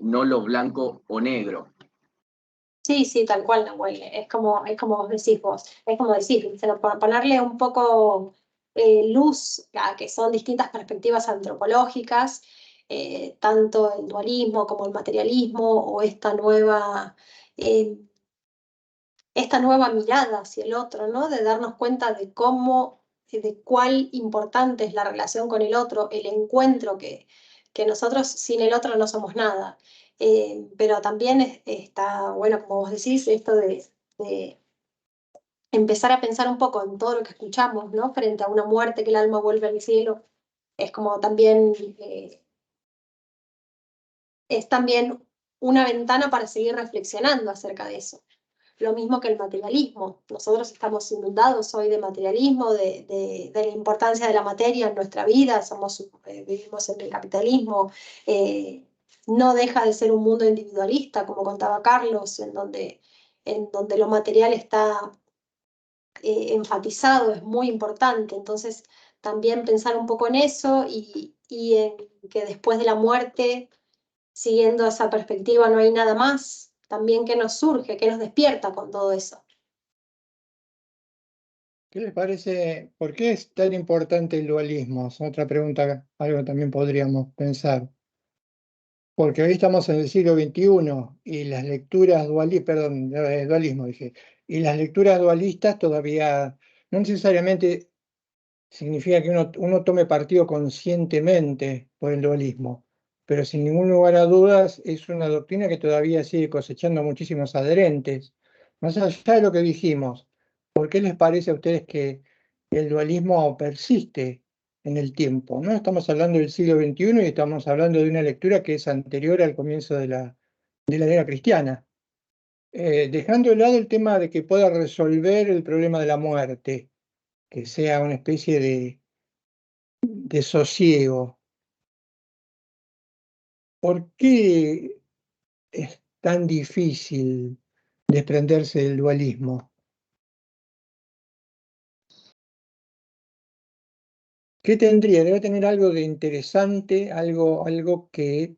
no lo blanco o negro. Sí, sí, tal cual, Nahuel. Es como vos decís vos. Es como decir, ponerle un poco luz a que son distintas perspectivas antropológicas, tanto el dualismo como el materialismo, o eh, esta nueva mirada hacia el otro, ¿no? De darnos cuenta de cómo, de cuál importante es la relación con el otro, el encuentro que nosotros sin el otro no somos nada. Pero también está, bueno, como vos decís, esto de empezar a pensar un poco en todo lo que escuchamos, ¿no? Frente a una muerte que el alma vuelve al cielo, es como también, es también una ventana para seguir reflexionando acerca de eso. Lo mismo que el materialismo. Nosotros estamos inundados hoy de materialismo, de la importancia de la materia en nuestra vida, vivimos en el capitalismo. No deja de ser un mundo individualista, como contaba Carlos, en donde lo material está enfatizado, es muy importante. Entonces, también pensar un poco en eso y en que después de la muerte, siguiendo esa perspectiva, no hay nada más. También qué nos surge, qué nos despierta con todo eso. ¿Qué les parece? ¿Por qué es tan importante el dualismo? Es otra pregunta, algo que también podríamos pensar. Porque hoy estamos en el siglo XXI y las lecturas dualismo dije, y las lecturas dualistas todavía no necesariamente significa que uno tome partido conscientemente por el dualismo, pero sin ningún lugar a dudas es una doctrina que todavía sigue cosechando muchísimos adherentes. Más allá de lo que dijimos, ¿por qué les parece a ustedes que el dualismo persiste en el tiempo? No estamos hablando del siglo XXI y estamos hablando de una lectura que es anterior al comienzo de la era cristiana. Dejando de lado el tema de que pueda resolver el problema de la muerte, que sea una especie de sosiego. ¿Por qué es tan difícil desprenderse del dualismo? ¿Qué tendría? Debe tener algo de interesante, algo que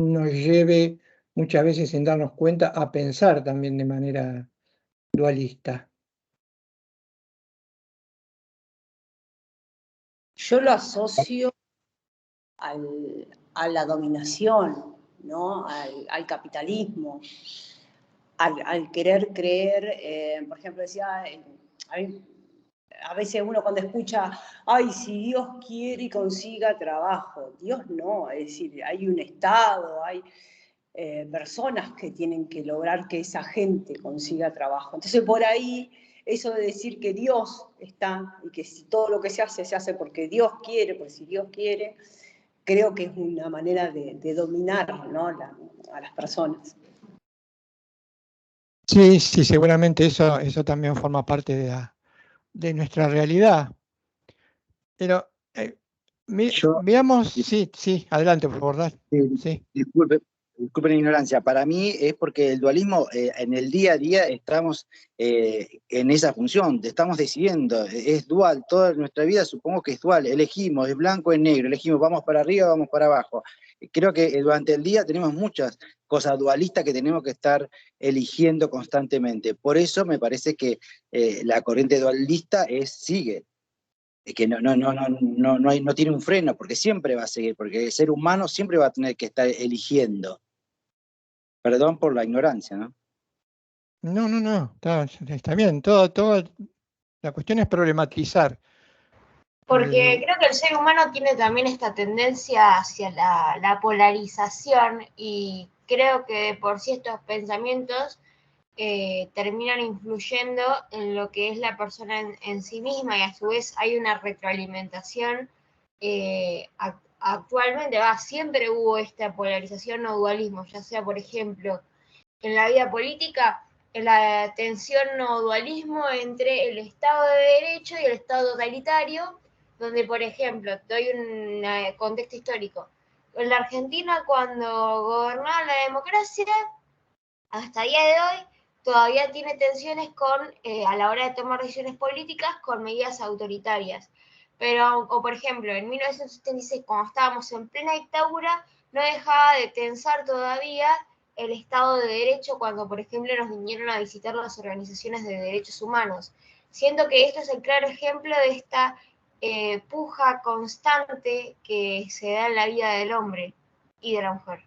nos lleve muchas veces sin darnos cuenta a pensar también de manera dualista. Yo lo asocio a la dominación, ¿no? Al capitalismo, al querer creer, por ejemplo, decía, a veces uno cuando escucha, ay, si Dios quiere y consiga trabajo, Dios no, es decir, hay un Estado, hay personas que tienen que lograr que esa gente consiga trabajo. Entonces por ahí, eso de decir que Dios está y que si todo lo que se hace porque Dios quiere, porque si Dios quiere, creo que es una manera de dominar, ¿no? a las personas. Sí, sí, seguramente eso también forma parte de nuestra realidad. Pero veamos, sí, adelante, por favor. Sí. Disculpe la ignorancia. Para mí es porque el dualismo en el día a día estamos en esa función, estamos decidiendo, es dual, toda nuestra vida supongo que es dual, elegimos, es blanco, es negro, elegimos, vamos para arriba, vamos para abajo. Creo que durante el día tenemos muchas cosas dualistas que tenemos que estar eligiendo constantemente. Por eso me parece que la corriente dualista sigue. Es que no tiene un freno, porque siempre va a seguir, porque el ser humano siempre va a tener que estar eligiendo. Perdón por la ignorancia, ¿no? No, está bien. Todo, la cuestión es problematizar. Porque creo que el ser humano tiene también esta tendencia hacia la polarización y creo que por sí estos pensamientos terminan influyendo en lo que es la persona en sí misma y a su vez hay una retroalimentación. Actualmente siempre hubo esta polarización o dualismo, ya sea por ejemplo en la vida política, en la tensión o dualismo entre el Estado de Derecho y el Estado totalitario, donde, por ejemplo, doy un contexto histórico. En la Argentina, cuando gobernaba la democracia, hasta el día de hoy, todavía tiene tensiones a la hora de tomar decisiones políticas con medidas autoritarias. Pero, o por ejemplo, en 1976, cuando estábamos en plena dictadura, no dejaba de tensar todavía el Estado de Derecho cuando, por ejemplo, nos vinieron a visitar las organizaciones de derechos humanos. Siento que esto es el claro ejemplo de esta puja constante que se da en la vida del hombre y de la mujer.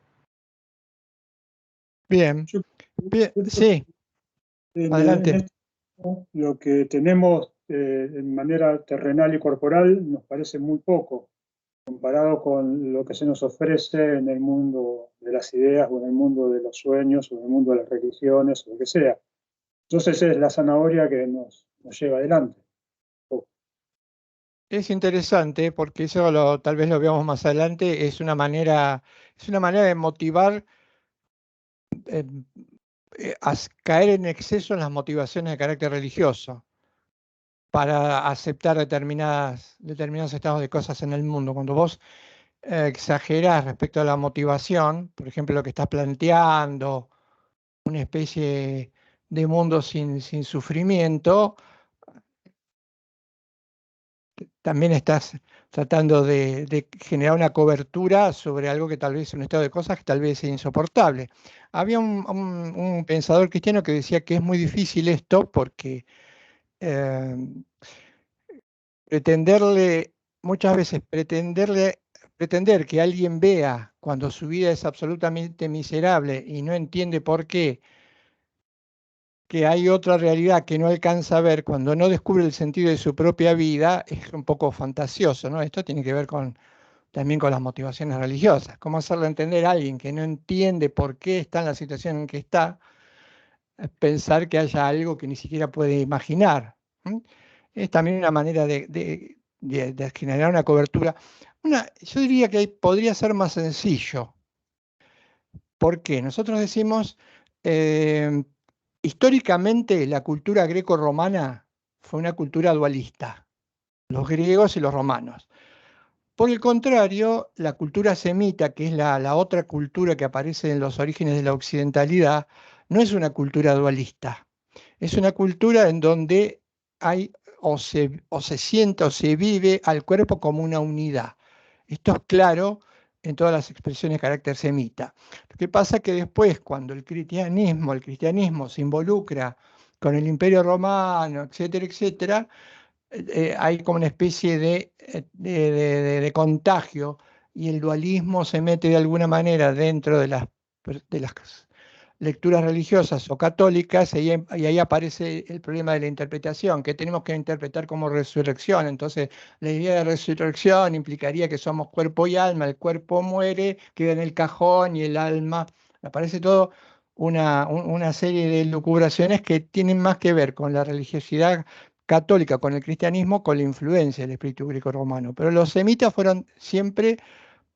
Bien, sí, adelante. Lo que tenemos en manera terrenal y corporal nos parece muy poco comparado con lo que se nos ofrece en el mundo de las ideas o en el mundo de los sueños o en el mundo de las religiones o lo que sea. Entonces es la zanahoria que nos lleva adelante. Es interesante porque eso tal vez lo veamos más adelante, es una manera de motivar a caer en exceso en las motivaciones de carácter religioso para aceptar determinados estados de cosas en el mundo. Cuando vos exagerás respecto a la motivación, por ejemplo, lo que estás planteando, una especie de mundo sin sufrimiento, también estás tratando de generar una cobertura sobre algo que tal vez es un estado de cosas que tal vez es insoportable. Había un pensador cristiano que decía que es muy difícil esto porque muchas veces pretender que alguien vea cuando su vida es absolutamente miserable y no entiende por qué, que hay otra realidad que no alcanza a ver cuando no descubre el sentido de su propia vida, es un poco fantasioso, ¿no? Esto tiene que ver también con las motivaciones religiosas. ¿Cómo hacerle entender a alguien que no entiende por qué está en la situación en que está, pensar que haya algo que ni siquiera puede imaginar? Es también una manera de generar una cobertura. Yo diría que podría ser más sencillo. ¿Por qué? Nosotros decimos, históricamente la cultura greco-romana fue una cultura dualista, los griegos y los romanos. Por el contrario, la cultura semita, que es la otra cultura que aparece en los orígenes de la occidentalidad, no es una cultura dualista. Es una cultura en donde hay o se siente o se vive al cuerpo como una unidad. Esto es claro en todas las expresiones de carácter semita. Lo que pasa es que después, cuando el cristianismo se involucra con el Imperio Romano, etcétera, etcétera, hay como una especie de contagio y el dualismo se mete de alguna manera dentro de las lecturas religiosas o católicas y ahí aparece el problema de la interpretación, que tenemos que interpretar como resurrección. Entonces, la idea de resurrección implicaría que somos cuerpo y alma, el cuerpo muere, queda en el cajón y el alma. Aparece todo una serie de lucubraciones que tienen más que ver con la religiosidad católica, con el cristianismo, con la influencia del espíritu greco-romano. Pero los semitas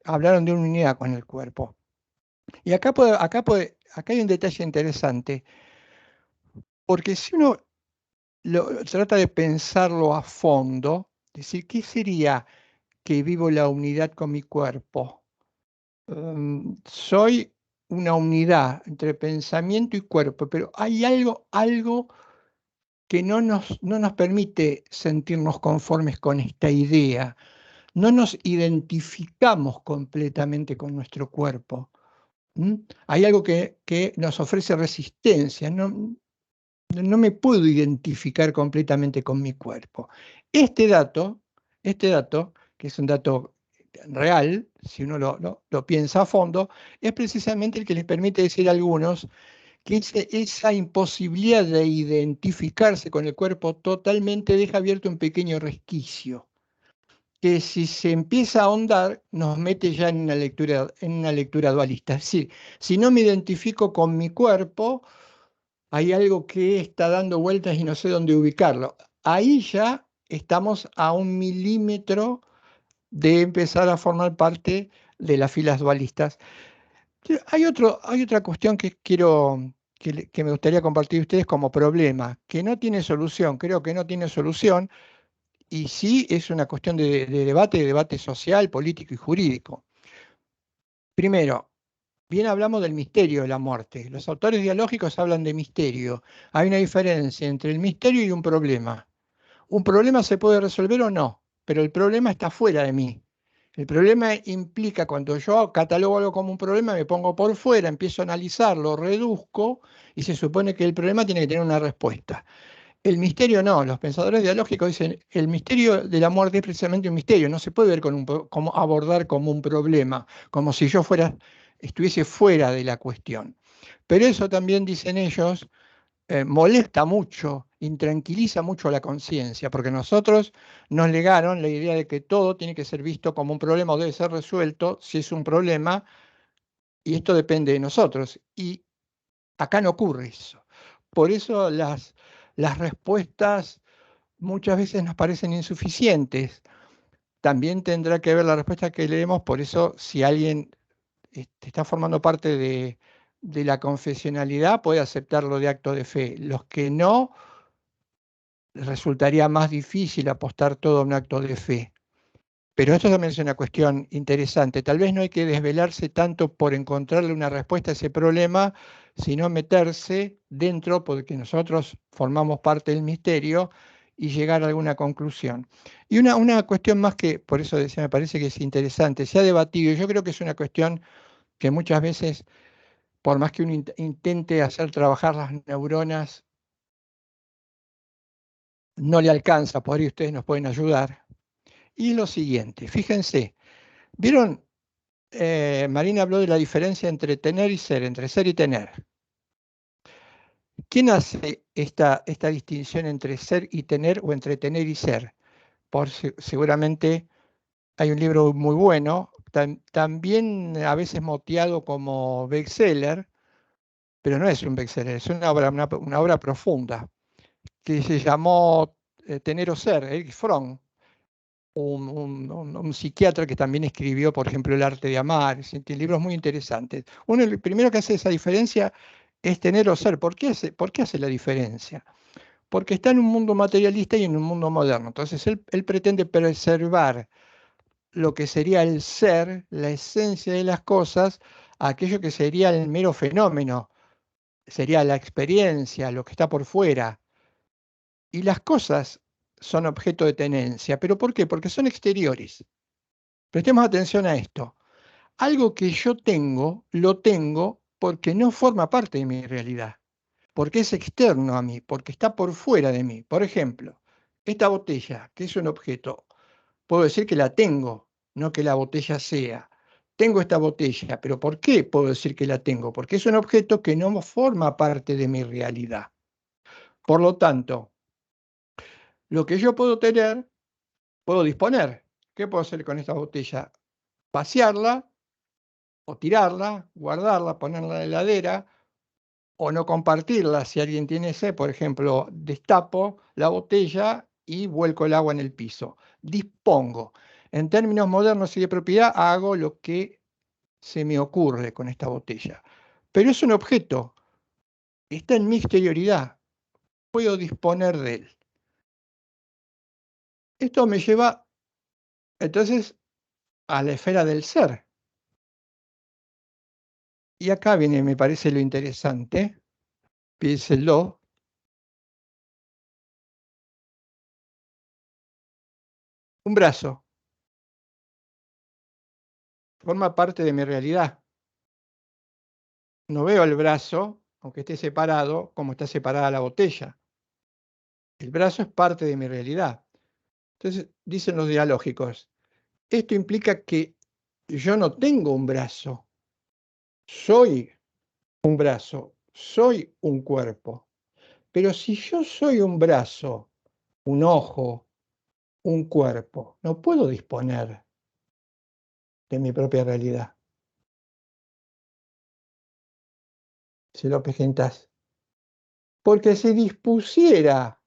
hablaron de una unidad con el cuerpo. Y acá hay un detalle interesante, porque si uno trata de pensarlo a fondo, decir, ¿qué sería que vivo la unidad con mi cuerpo? Soy una unidad entre pensamiento y cuerpo, pero hay algo que no nos permite sentirnos conformes con esta idea. No nos identificamos completamente con nuestro cuerpo. Hay algo que nos ofrece resistencia. No me puedo identificar completamente con mi cuerpo. Este dato, que es un dato real, si uno lo piensa a fondo, es precisamente el que les permite decir a algunos que esa imposibilidad de identificarse con el cuerpo totalmente deja abierto un pequeño resquicio, que si se empieza a ahondar, nos mete ya en una lectura dualista. Es decir, si no me identifico con mi cuerpo, hay algo que está dando vueltas y no sé dónde ubicarlo. Ahí ya estamos a 1 milímetro de empezar a formar parte de las filas dualistas. Hay otra cuestión que me gustaría compartir ustedes como problema, que no tiene solución, creo que no tiene solución, y sí es una cuestión de debate social, político y jurídico. Primero, bien hablamos del misterio de la muerte. Los autores dialógicos hablan de misterio. Hay una diferencia entre el misterio y un problema. Un problema se puede resolver o no, pero el problema está fuera de mí. El problema implica, cuando yo catalogo algo como un problema, me pongo por fuera, empiezo a analizarlo, reduzco, y se supone que el problema tiene que tener una respuesta. El misterio no, los pensadores dialógicos dicen, el misterio de la muerte es precisamente un misterio, no se puede ver como abordar como un problema, como si yo estuviese fuera de la cuestión. Pero eso también, dicen ellos, molesta mucho, intranquiliza mucho a la conciencia, porque nosotros nos legaron la idea de que todo tiene que ser visto como un problema o debe ser resuelto si es un problema, y esto depende de nosotros. Y acá no ocurre eso. Por eso las respuestas muchas veces nos parecen insuficientes. También tendrá que ver la respuesta que leemos, por eso si alguien está formando parte de la confesionalidad puede aceptarlo de acto de fe. Los que no, les resultaría más difícil apostar todo a un acto de fe. Pero esto también es una cuestión interesante. Tal vez no hay que desvelarse tanto por encontrarle una respuesta a ese problema, sino meterse dentro, porque nosotros formamos parte del misterio, y llegar a alguna conclusión. Y una cuestión más que, por eso decía, me parece que es interesante, se ha debatido, y yo creo que es una cuestión que muchas veces, por más que uno intente hacer trabajar las neuronas, no le alcanza, por ahí ustedes nos pueden ayudar. Y lo siguiente, fíjense, ¿vieron? Marina habló de la diferencia entre tener y ser, entre ser y tener. ¿Quién hace esta distinción entre ser y tener o entre tener y ser? Seguramente hay un libro muy bueno, también a veces moteado como bestseller, pero no es un bestseller, es una obra profunda, que se llamó Tener o Ser, Erich Fromm, un psiquiatra que también escribió, por ejemplo, El arte de amar, tiene libros muy interesantes. Uno, el primero que hace esa diferencia es tener o ser. ¿Por qué hace la diferencia? Porque está en un mundo materialista y en un mundo moderno. Entonces él pretende preservar lo que sería el ser, la esencia de las cosas, aquello que sería el mero fenómeno, sería la experiencia, lo que está por fuera. Y las cosas son objeto de tenencia. ¿Pero por qué? Porque son exteriores. Prestemos atención a esto. Algo que yo tengo, lo tengo porque no forma parte de mi realidad, porque es externo a mí, porque está por fuera de mí. Por ejemplo, esta botella, que es un objeto, puedo decir que la tengo, no que la botella sea. Tengo esta botella, pero ¿por qué puedo decir que la tengo? Porque es un objeto que no forma parte de mi realidad. Por lo tanto, lo que yo puedo tener, puedo disponer. ¿Qué puedo hacer con esta botella? Vaciarla, o tirarla, guardarla, ponerla en la heladera, o no compartirla. Si alguien tiene sed, por ejemplo, destapo la botella y vuelco el agua en el piso. Dispongo. En términos modernos y de propiedad, hago lo que se me ocurre con esta botella. Pero es un objeto, está en mi exterioridad, puedo disponer de él. Esto me lleva, entonces, a la esfera del ser. Y acá viene, me parece, lo interesante. Piénsenlo. Un brazo forma parte de mi realidad. No veo el brazo, aunque esté separado, como está separada la botella. El brazo es parte de mi realidad. Entonces, dicen los dialógicos, esto implica que yo no tengo un brazo, soy un brazo, soy un cuerpo. Pero si yo soy un brazo, un ojo, un cuerpo, no puedo disponer de mi propia realidad. Si lo presentas. Porque si dispusiera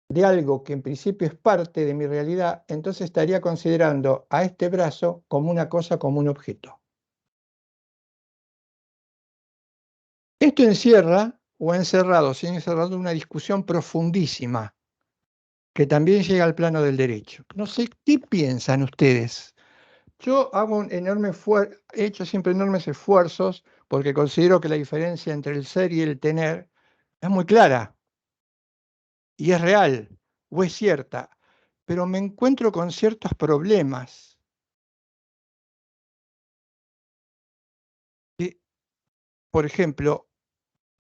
de algo que en principio es parte de mi realidad, entonces estaría considerando a este brazo como una cosa, como un objeto. Esto encierra, o ha encerrado, sigue encerrando una discusión profundísima, que también llega al plano del derecho. No sé, ¿qué piensan ustedes? Yo hago he hecho siempre enormes esfuerzos porque considero que la diferencia entre el ser y el tener es muy clara y es real o es cierta, pero me encuentro con ciertos problemas. Que, por ejemplo,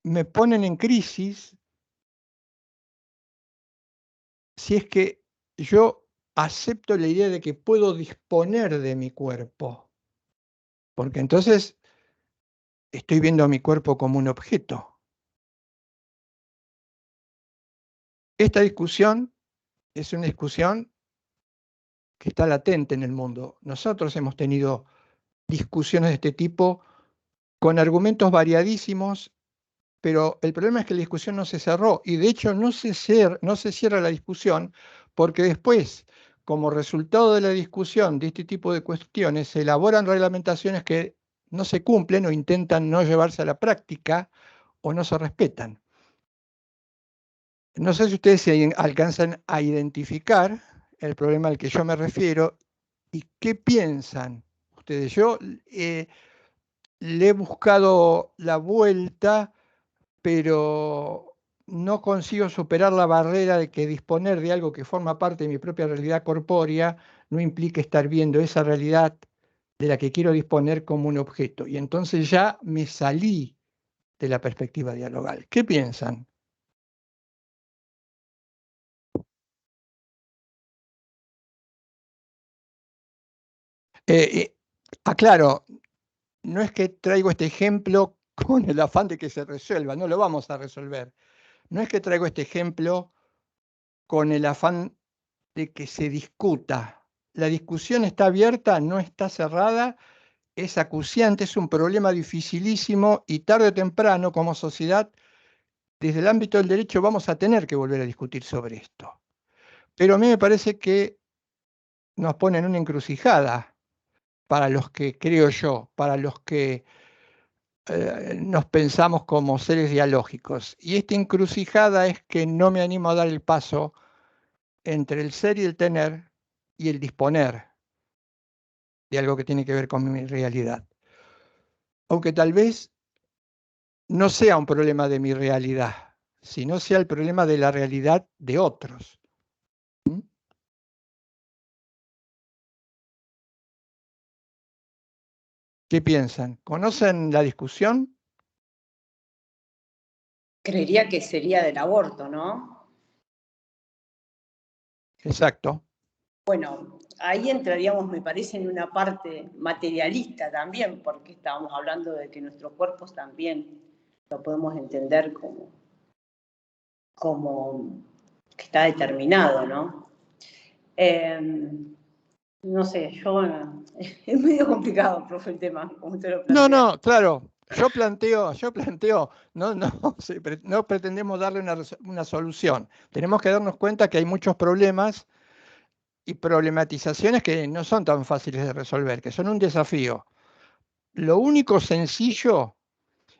me ponen en crisis si es que yo acepto la idea de que puedo disponer de mi cuerpo, porque entonces estoy viendo a mi cuerpo como un objeto. Esta discusión es una discusión que está latente en el mundo. Nosotros hemos tenido discusiones de este tipo con argumentos variadísimos, pero el problema es que la discusión no se cerró y de hecho no se cierra la discusión porque después, como resultado de la discusión de este tipo de cuestiones, se elaboran reglamentaciones que no se cumplen o intentan no llevarse a la práctica o no se respetan. No sé si ustedes se alcanzan a identificar el problema al que yo me refiero y qué piensan ustedes. Yo le he buscado la vuelta, pero no consigo superar la barrera de que disponer de algo que forma parte de mi propia realidad corpórea no implique estar viendo esa realidad de la que quiero disponer como un objeto. Y entonces ya me salí de la perspectiva dialogal. ¿Qué piensan? Aclaro, no es que traigo este ejemplo con el afán de que se resuelva, no lo vamos a resolver. No es que traigo este ejemplo con el afán de que se discuta. La discusión está abierta, no está cerrada, es acuciante, es un problema dificilísimo y tarde o temprano como sociedad, desde el ámbito del derecho vamos a tener que volver a discutir sobre esto. Pero a mí me parece que nos pone en una encrucijada para los que, creo yo, para los que nos pensamos como seres dialógicos. Y esta encrucijada es que no me animo a dar el paso entre el ser y el tener y el disponer de algo que tiene que ver con mi realidad. Aunque tal vez no sea un problema de mi realidad, sino sea el problema de la realidad de otros. ¿Mm? ¿Qué piensan? ¿Conocen la discusión? Creería que sería del aborto, ¿no? Exacto. Bueno, ahí entraríamos, me parece, en una parte materialista también, porque estábamos hablando de que nuestros cuerpos también lo podemos entender como que está determinado, ¿no? No sé, es medio complicado, profe, el tema, como usted lo plantea. No, claro. Yo planteo, no pretendemos darle una solución. Tenemos que darnos cuenta que hay muchos problemas y problematizaciones que no son tan fáciles de resolver, que son un desafío. Lo único sencillo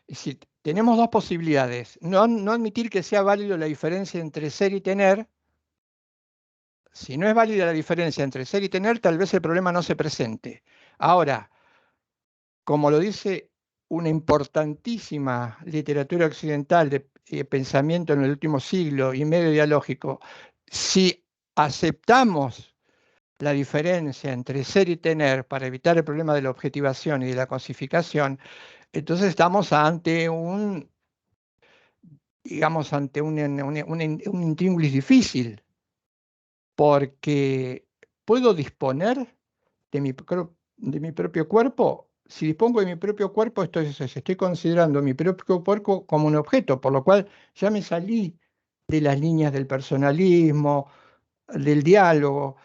es si tenemos dos posibilidades. No admitir que sea válido la diferencia entre ser y tener. Si no es válida la diferencia entre ser y tener, tal vez el problema no se presente. Ahora, como lo dice una importantísima literatura occidental de pensamiento en el último siglo y medio dialógico, si aceptamos la diferencia entre ser y tener para evitar el problema de la objetivación y de la cosificación, entonces estamos ante digamos, ante un intríngulis difícil, porque puedo disponer de mi propio cuerpo. Si dispongo de mi propio cuerpo, estoy considerando mi propio cuerpo como un objeto, por lo cual ya me salí de las líneas del personalismo, del diálogo.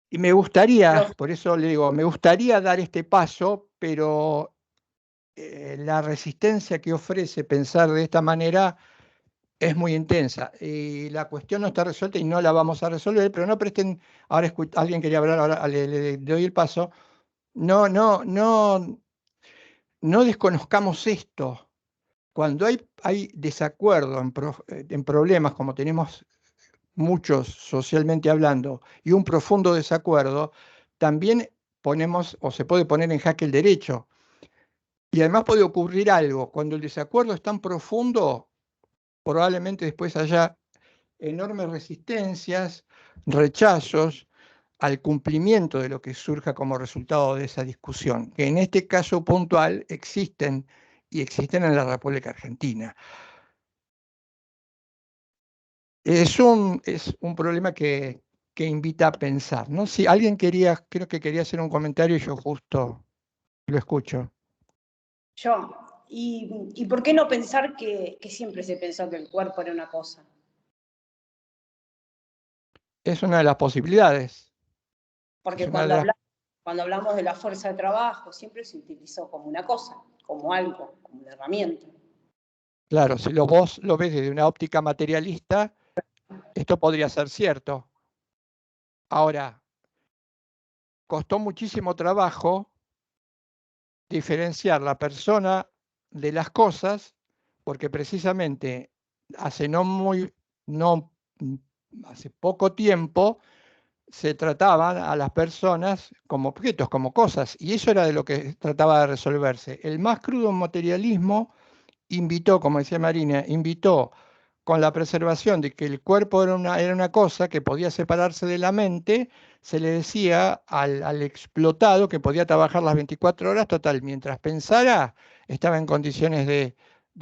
Y me gustaría, por eso le digo, me gustaría dar este paso, pero la resistencia que ofrece pensar de esta manera es muy intensa. Y la cuestión no está resuelta y no la vamos a resolver, pero no presten, ahora alguien quería hablar, ahora le doy el paso. No desconozcamos esto. Cuando hay desacuerdo en problemas como tenemos muchos socialmente hablando, y un profundo desacuerdo, también ponemos o se puede poner en jaque el derecho. Y además puede ocurrir algo, cuando el desacuerdo es tan profundo, probablemente después haya enormes resistencias, rechazos al cumplimiento de lo que surja como resultado de esa discusión, que en este caso puntual existen y existen en la República Argentina. Es un problema que invita a pensar, ¿no? Si alguien creo que quería hacer un comentario y yo justo lo escucho. Yo. ¿Y por qué no pensar que siempre se pensó que el cuerpo era una cosa? Es una de las posibilidades. Porque cuando hablamos de la fuerza de trabajo, siempre se utilizó como una cosa, como algo, como una herramienta. Claro, si vos lo ves desde una óptica materialista, esto podría ser cierto. Ahora, costó muchísimo trabajo diferenciar la persona de las cosas, porque precisamente hace hace poco tiempo se trataban a las personas como objetos, como cosas, y eso era de lo que trataba de resolverse. El más crudo materialismo invitó, como decía Marina, invitó con la preservación de que el cuerpo era una cosa que podía separarse de la mente, se le decía al explotado que podía trabajar las 24 horas, total, mientras pensara, estaba en condiciones de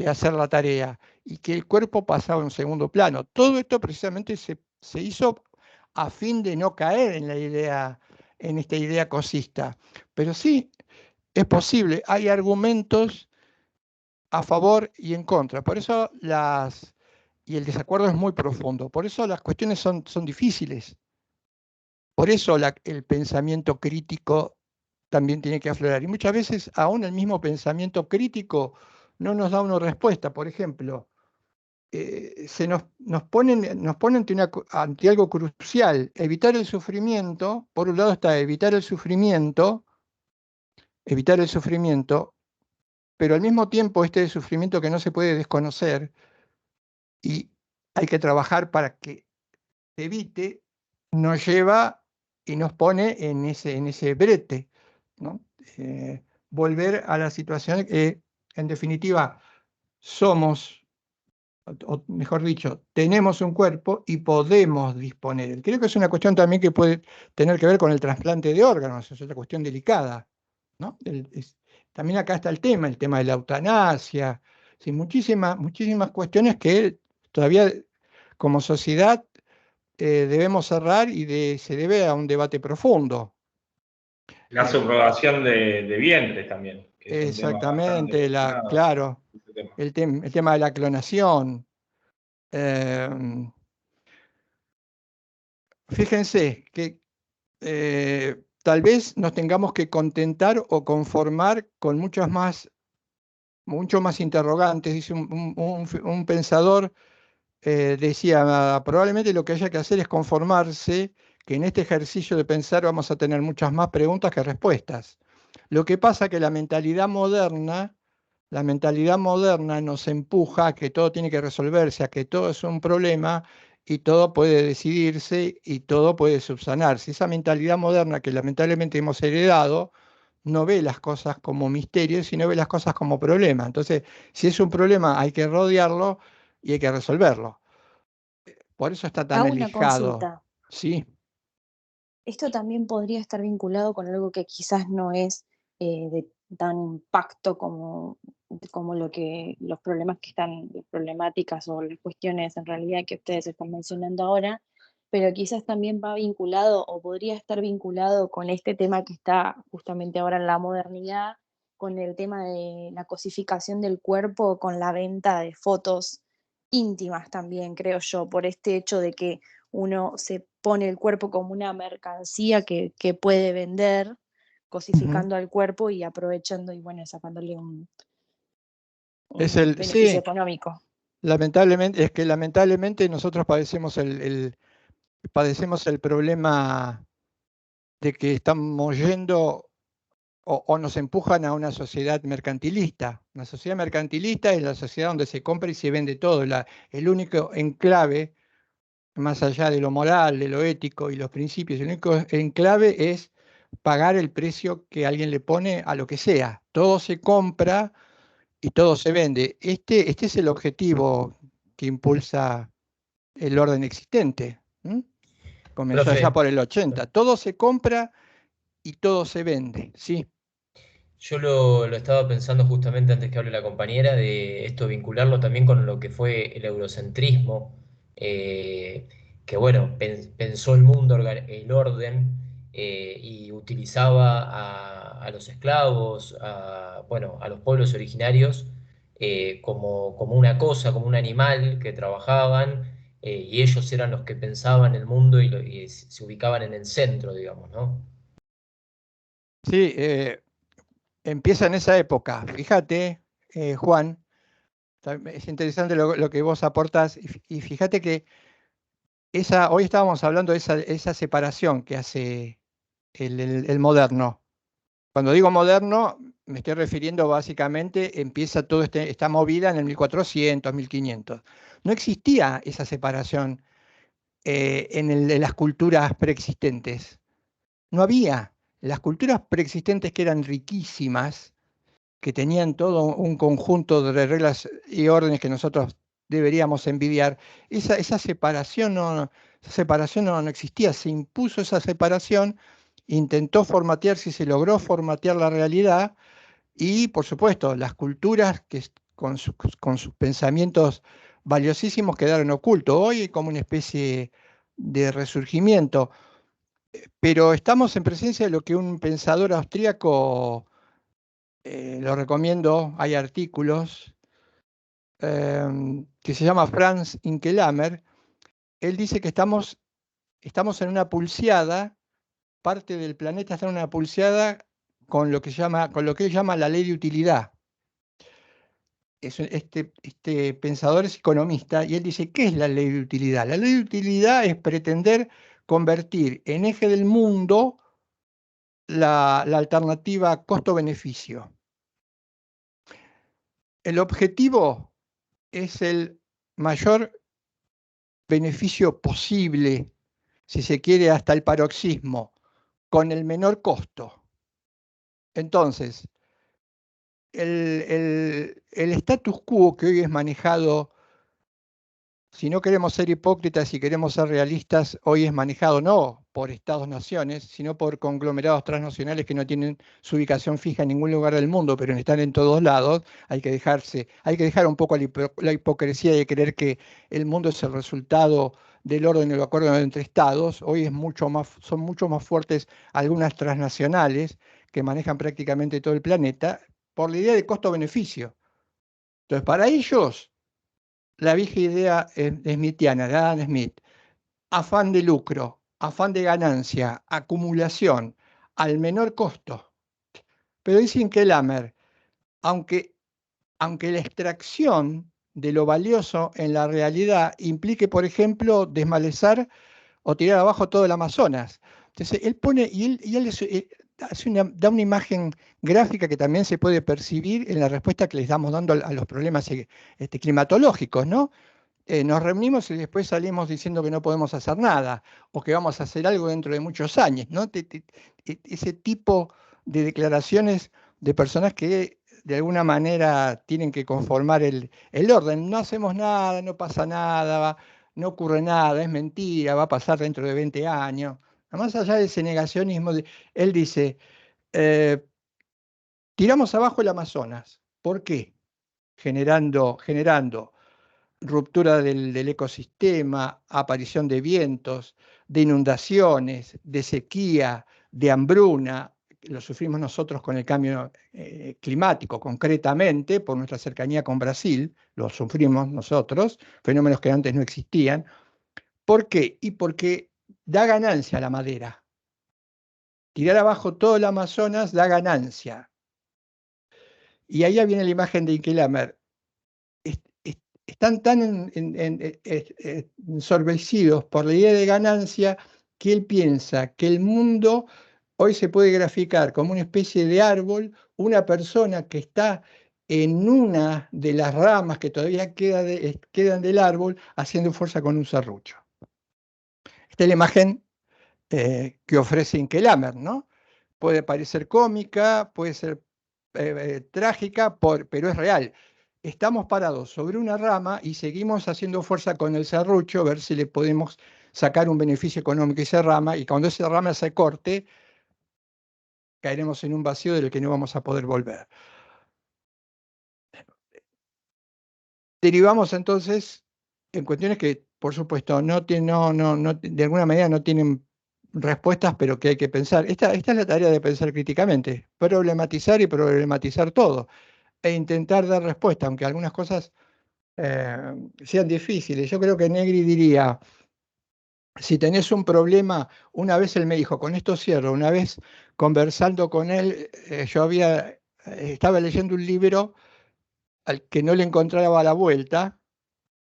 hacer la tarea, y que el cuerpo pasaba a un segundo plano. Todo esto precisamente se hizo a fin de no caer en esta idea cosista. Pero sí, es posible, hay argumentos a favor y en contra. Por eso y el desacuerdo es muy profundo. Por eso las cuestiones son difíciles. Por eso el pensamiento crítico también tiene que aflorar. Y muchas veces aún el mismo pensamiento crítico no nos da una respuesta. Por ejemplo, nos ponen ante algo crucial. Evitar el sufrimiento, por un lado está evitar el sufrimiento, pero al mismo tiempo este sufrimiento que no se puede desconocer, y hay que trabajar para que se evite, nos lleva y nos pone en ese brete, ¿no? Volver a la situación que, en definitiva, somos, o mejor dicho, tenemos un cuerpo y podemos disponer. Creo que es una cuestión también que puede tener que ver con el trasplante de órganos, es otra cuestión delicada, ¿no? También acá está el tema de la eutanasia, sí, muchísimas cuestiones que todavía como sociedad debemos cerrar y se debe a un debate profundo. La subrogación de vientres también. Que es un tema Exactamente, bastante claro, tema. el tema de la clonación. Fíjense que tal vez nos tengamos que contentar o conformar con mucho más interrogantes. Dice un pensador, decía, probablemente lo que haya que hacer es conformarse que en este ejercicio de pensar vamos a tener muchas más preguntas que respuestas. Lo que pasa es que la mentalidad moderna nos empuja a que todo tiene que resolverse, a que todo es un problema y todo puede decidirse y todo puede subsanarse. Esa mentalidad moderna que lamentablemente hemos heredado no ve las cosas como misterios, sino ve las cosas como problemas. Entonces, si es un problema, hay que rodearlo y hay que resolverlo. Por eso está tan Hago una alejado. consulta. Sí. Esto también podría estar vinculado con algo que quizás no es de tan impacto como los problemas las problemáticas o las cuestiones en realidad que ustedes están mencionando ahora, pero quizás también va vinculado o podría estar vinculado con este tema que está justamente ahora en la modernidad, con el tema de la cosificación del cuerpo, con la venta de fotos íntimas también, creo yo, por este hecho de que uno se pone el cuerpo como una mercancía que puede vender, cosificando al cuerpo y aprovechando y bueno, sacándole un beneficio Sí, económico. lamentablemente nosotros padecemos el problema de que estamos yendo o nos empujan a una sociedad mercantilista. Una sociedad mercantilista es la sociedad donde se compra y se vende todo. El único enclave más allá de lo moral, de lo ético y los principios. El único enclave es pagar el precio que alguien le pone a lo que sea. Todo se compra y todo se vende. Este es el objetivo que impulsa el orden existente. Comenzó allá Profe, por el 80. Todo se compra y todo se vende, ¿sí? yo lo estaba pensando justamente antes que hable la compañera, de esto vincularlo también con lo que fue el eurocentrismo, eh, que bueno, pensó el mundo, el orden, y utilizaba a los esclavos, bueno, a los pueblos originarios, como una cosa, como un animal que trabajaban, y ellos eran los que pensaban el mundo y se ubicaban en el centro, digamos, ¿no? Sí, empieza en esa época. Fíjate, Juan, es interesante lo que vos aportás, y fíjate que hoy estábamos hablando de esa separación que hace el moderno. Cuando digo moderno, me estoy refiriendo básicamente, empieza toda esta movida en el 1400, 1500. No existía esa separación en las culturas preexistentes. No había. Las culturas preexistentes, que eran riquísimas, que tenían todo un conjunto de reglas y órdenes que nosotros deberíamos envidiar, esa separación no existía. Se impuso esa separación, intentó formatearse y se logró formatear la realidad, y por supuesto las culturas con sus pensamientos valiosísimos quedaron ocultos. Hoy hay como una especie de resurgimiento, pero estamos en presencia de lo que un pensador austríaco, lo recomiendo, hay artículos, que se llama Franz Inkelammer. Él dice que estamos en una pulseada, parte del planeta está en una pulseada con lo que él llama la ley de utilidad. Este pensador es economista y él dice, ¿qué es la ley de utilidad? La ley de utilidad es pretender convertir en eje del mundo la alternativa costo-beneficio. El objetivo es el mayor beneficio posible, si se quiere hasta el paroxismo, con el menor costo. Entonces, el status quo que hoy es manejado, si no queremos ser hipócritas y queremos ser realistas, hoy es manejado no por estados-naciones, sino por conglomerados transnacionales que no tienen su ubicación fija en ningún lugar del mundo, pero están en todos lados. Hay que dejar un poco la hipocresía de creer que el mundo es el resultado del orden y el acuerdo entre estados. Hoy son mucho más fuertes algunas transnacionales que manejan prácticamente todo el planeta por la idea de costo-beneficio. Entonces, para ellos, la vieja idea smithiana de Adam Smith, afán de lucro, afán de ganancia, acumulación, al menor costo. Pero dicen que Inkelammer, aunque la extracción de lo valioso en la realidad implique, por ejemplo, desmalezar o tirar abajo todo el Amazonas. Entonces, él pone, y él da una imagen gráfica que también se puede percibir en la respuesta que le estamos dando a los problemas climatológicos, ¿no? Nos reunimos y después salimos diciendo que no podemos hacer nada, o que vamos a hacer algo dentro de muchos años, ¿no? Ese tipo de declaraciones de personas que de alguna manera tienen que conformar el orden. No hacemos nada, no pasa nada, no ocurre nada, es mentira, va a pasar dentro de 20 años. Más allá de ese negacionismo, él dice, tiramos abajo el Amazonas. ¿Por qué? Generando ruptura del ecosistema, aparición de vientos, de inundaciones, de sequía, de hambruna. Lo sufrimos nosotros con el cambio climático, concretamente por nuestra cercanía con Brasil, lo sufrimos nosotros, fenómenos que antes no existían. ¿Por qué? Y porque da ganancia a la madera. Tirar abajo todo el Amazonas da ganancia. Y ahí viene la imagen de Inkelammer. Están tan ensorbecidos por la idea de ganancia que él piensa que el mundo hoy se puede graficar como una especie de árbol, una persona que está en una de las ramas que todavía quedan del árbol haciendo fuerza con un serrucho. Esta es la imagen que ofrece Inkelammer, ¿no? Puede parecer cómica, puede ser trágica, pero es real. Estamos parados sobre una rama y seguimos haciendo fuerza con el serrucho, a ver si le podemos sacar un beneficio económico a esa rama, y cuando esa rama se corte, caeremos en un vacío del que no vamos a poder volver. Derivamos entonces en cuestiones que, por supuesto, de alguna manera no tienen respuestas, pero que hay que pensar. Esta es la tarea de pensar críticamente, problematizar y problematizar todo, e intentar dar respuesta, aunque algunas cosas sean difíciles. Yo creo que Negri diría, si tenés un problema, una vez él me dijo, con esto cierro, una vez conversando con él, estaba leyendo un libro al que no le encontraba la vuelta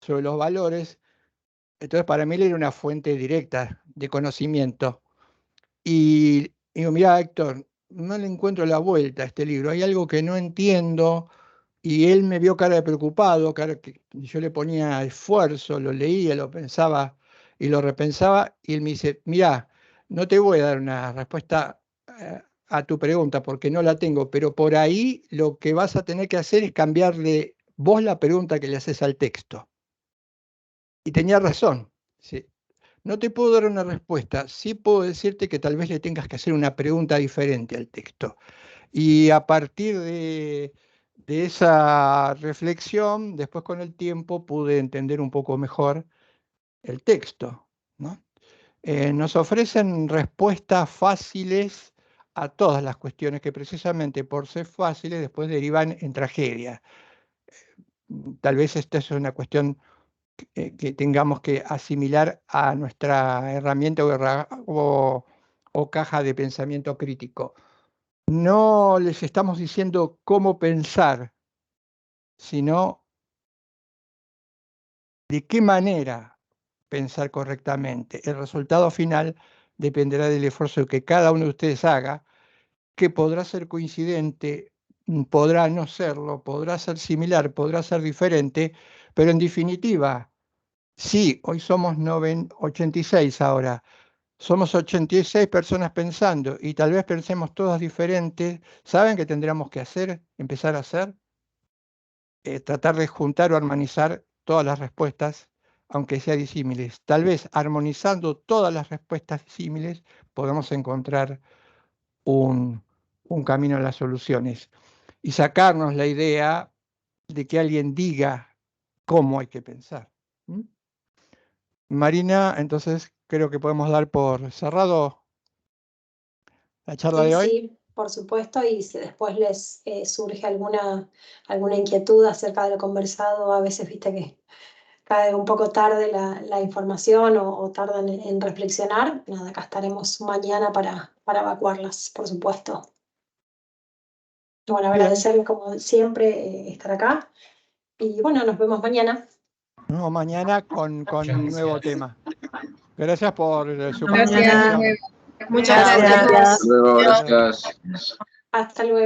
sobre los valores, entonces para mí él era una fuente directa de conocimiento. Y digo, mira, Héctor, no le encuentro la vuelta a este libro, hay algo que no entiendo. Y él me vio cara de preocupado, cara que yo le ponía esfuerzo, lo leía, lo pensaba y lo repensaba, y él me dice, mira, no te voy a dar una respuesta a tu pregunta porque no la tengo, pero por ahí lo que vas a tener que hacer es cambiarle vos la pregunta que le haces al texto. Y tenía razón. ¿Sí? No te puedo dar una respuesta, sí puedo decirte que tal vez le tengas que hacer una pregunta diferente al texto. Y a partir de esa reflexión, después con el tiempo pude entender un poco mejor el texto, ¿no? Nos ofrecen respuestas fáciles a todas las cuestiones que precisamente por ser fáciles después derivan en tragedia. Tal vez esta es una cuestión que tengamos que asimilar a nuestra herramienta o caja de pensamiento crítico. No les estamos diciendo cómo pensar, sino de qué manera pensar correctamente. El resultado final dependerá del esfuerzo que cada uno de ustedes haga, que podrá ser coincidente, podrá no serlo, podrá ser similar, podrá ser diferente, pero en definitiva, sí, hoy somos 86 ahora. Somos 86 personas pensando y tal vez pensemos todas diferentes. ¿Saben qué tendríamos que hacer? Empezar a hacer. Tratar de juntar o armonizar todas las respuestas, aunque sean disímiles. Tal vez armonizando todas las respuestas disímiles podemos encontrar un camino a las soluciones y sacarnos la idea de que alguien diga cómo hay que pensar. Marina, entonces creo que podemos dar por cerrado la charla de hoy. Sí, por supuesto, y si después les surge alguna inquietud acerca de lo conversado, a veces viste que cae un poco tarde la información o tardan en reflexionar, nada, acá estaremos mañana para evacuarlas, por supuesto. Bueno, agradecer como siempre estar acá y bueno, nos vemos mañana. No, mañana con un nuevo tema. Gracias por su Gracias. participación. Muchas gracias. Hasta luego, gracias. Hasta luego.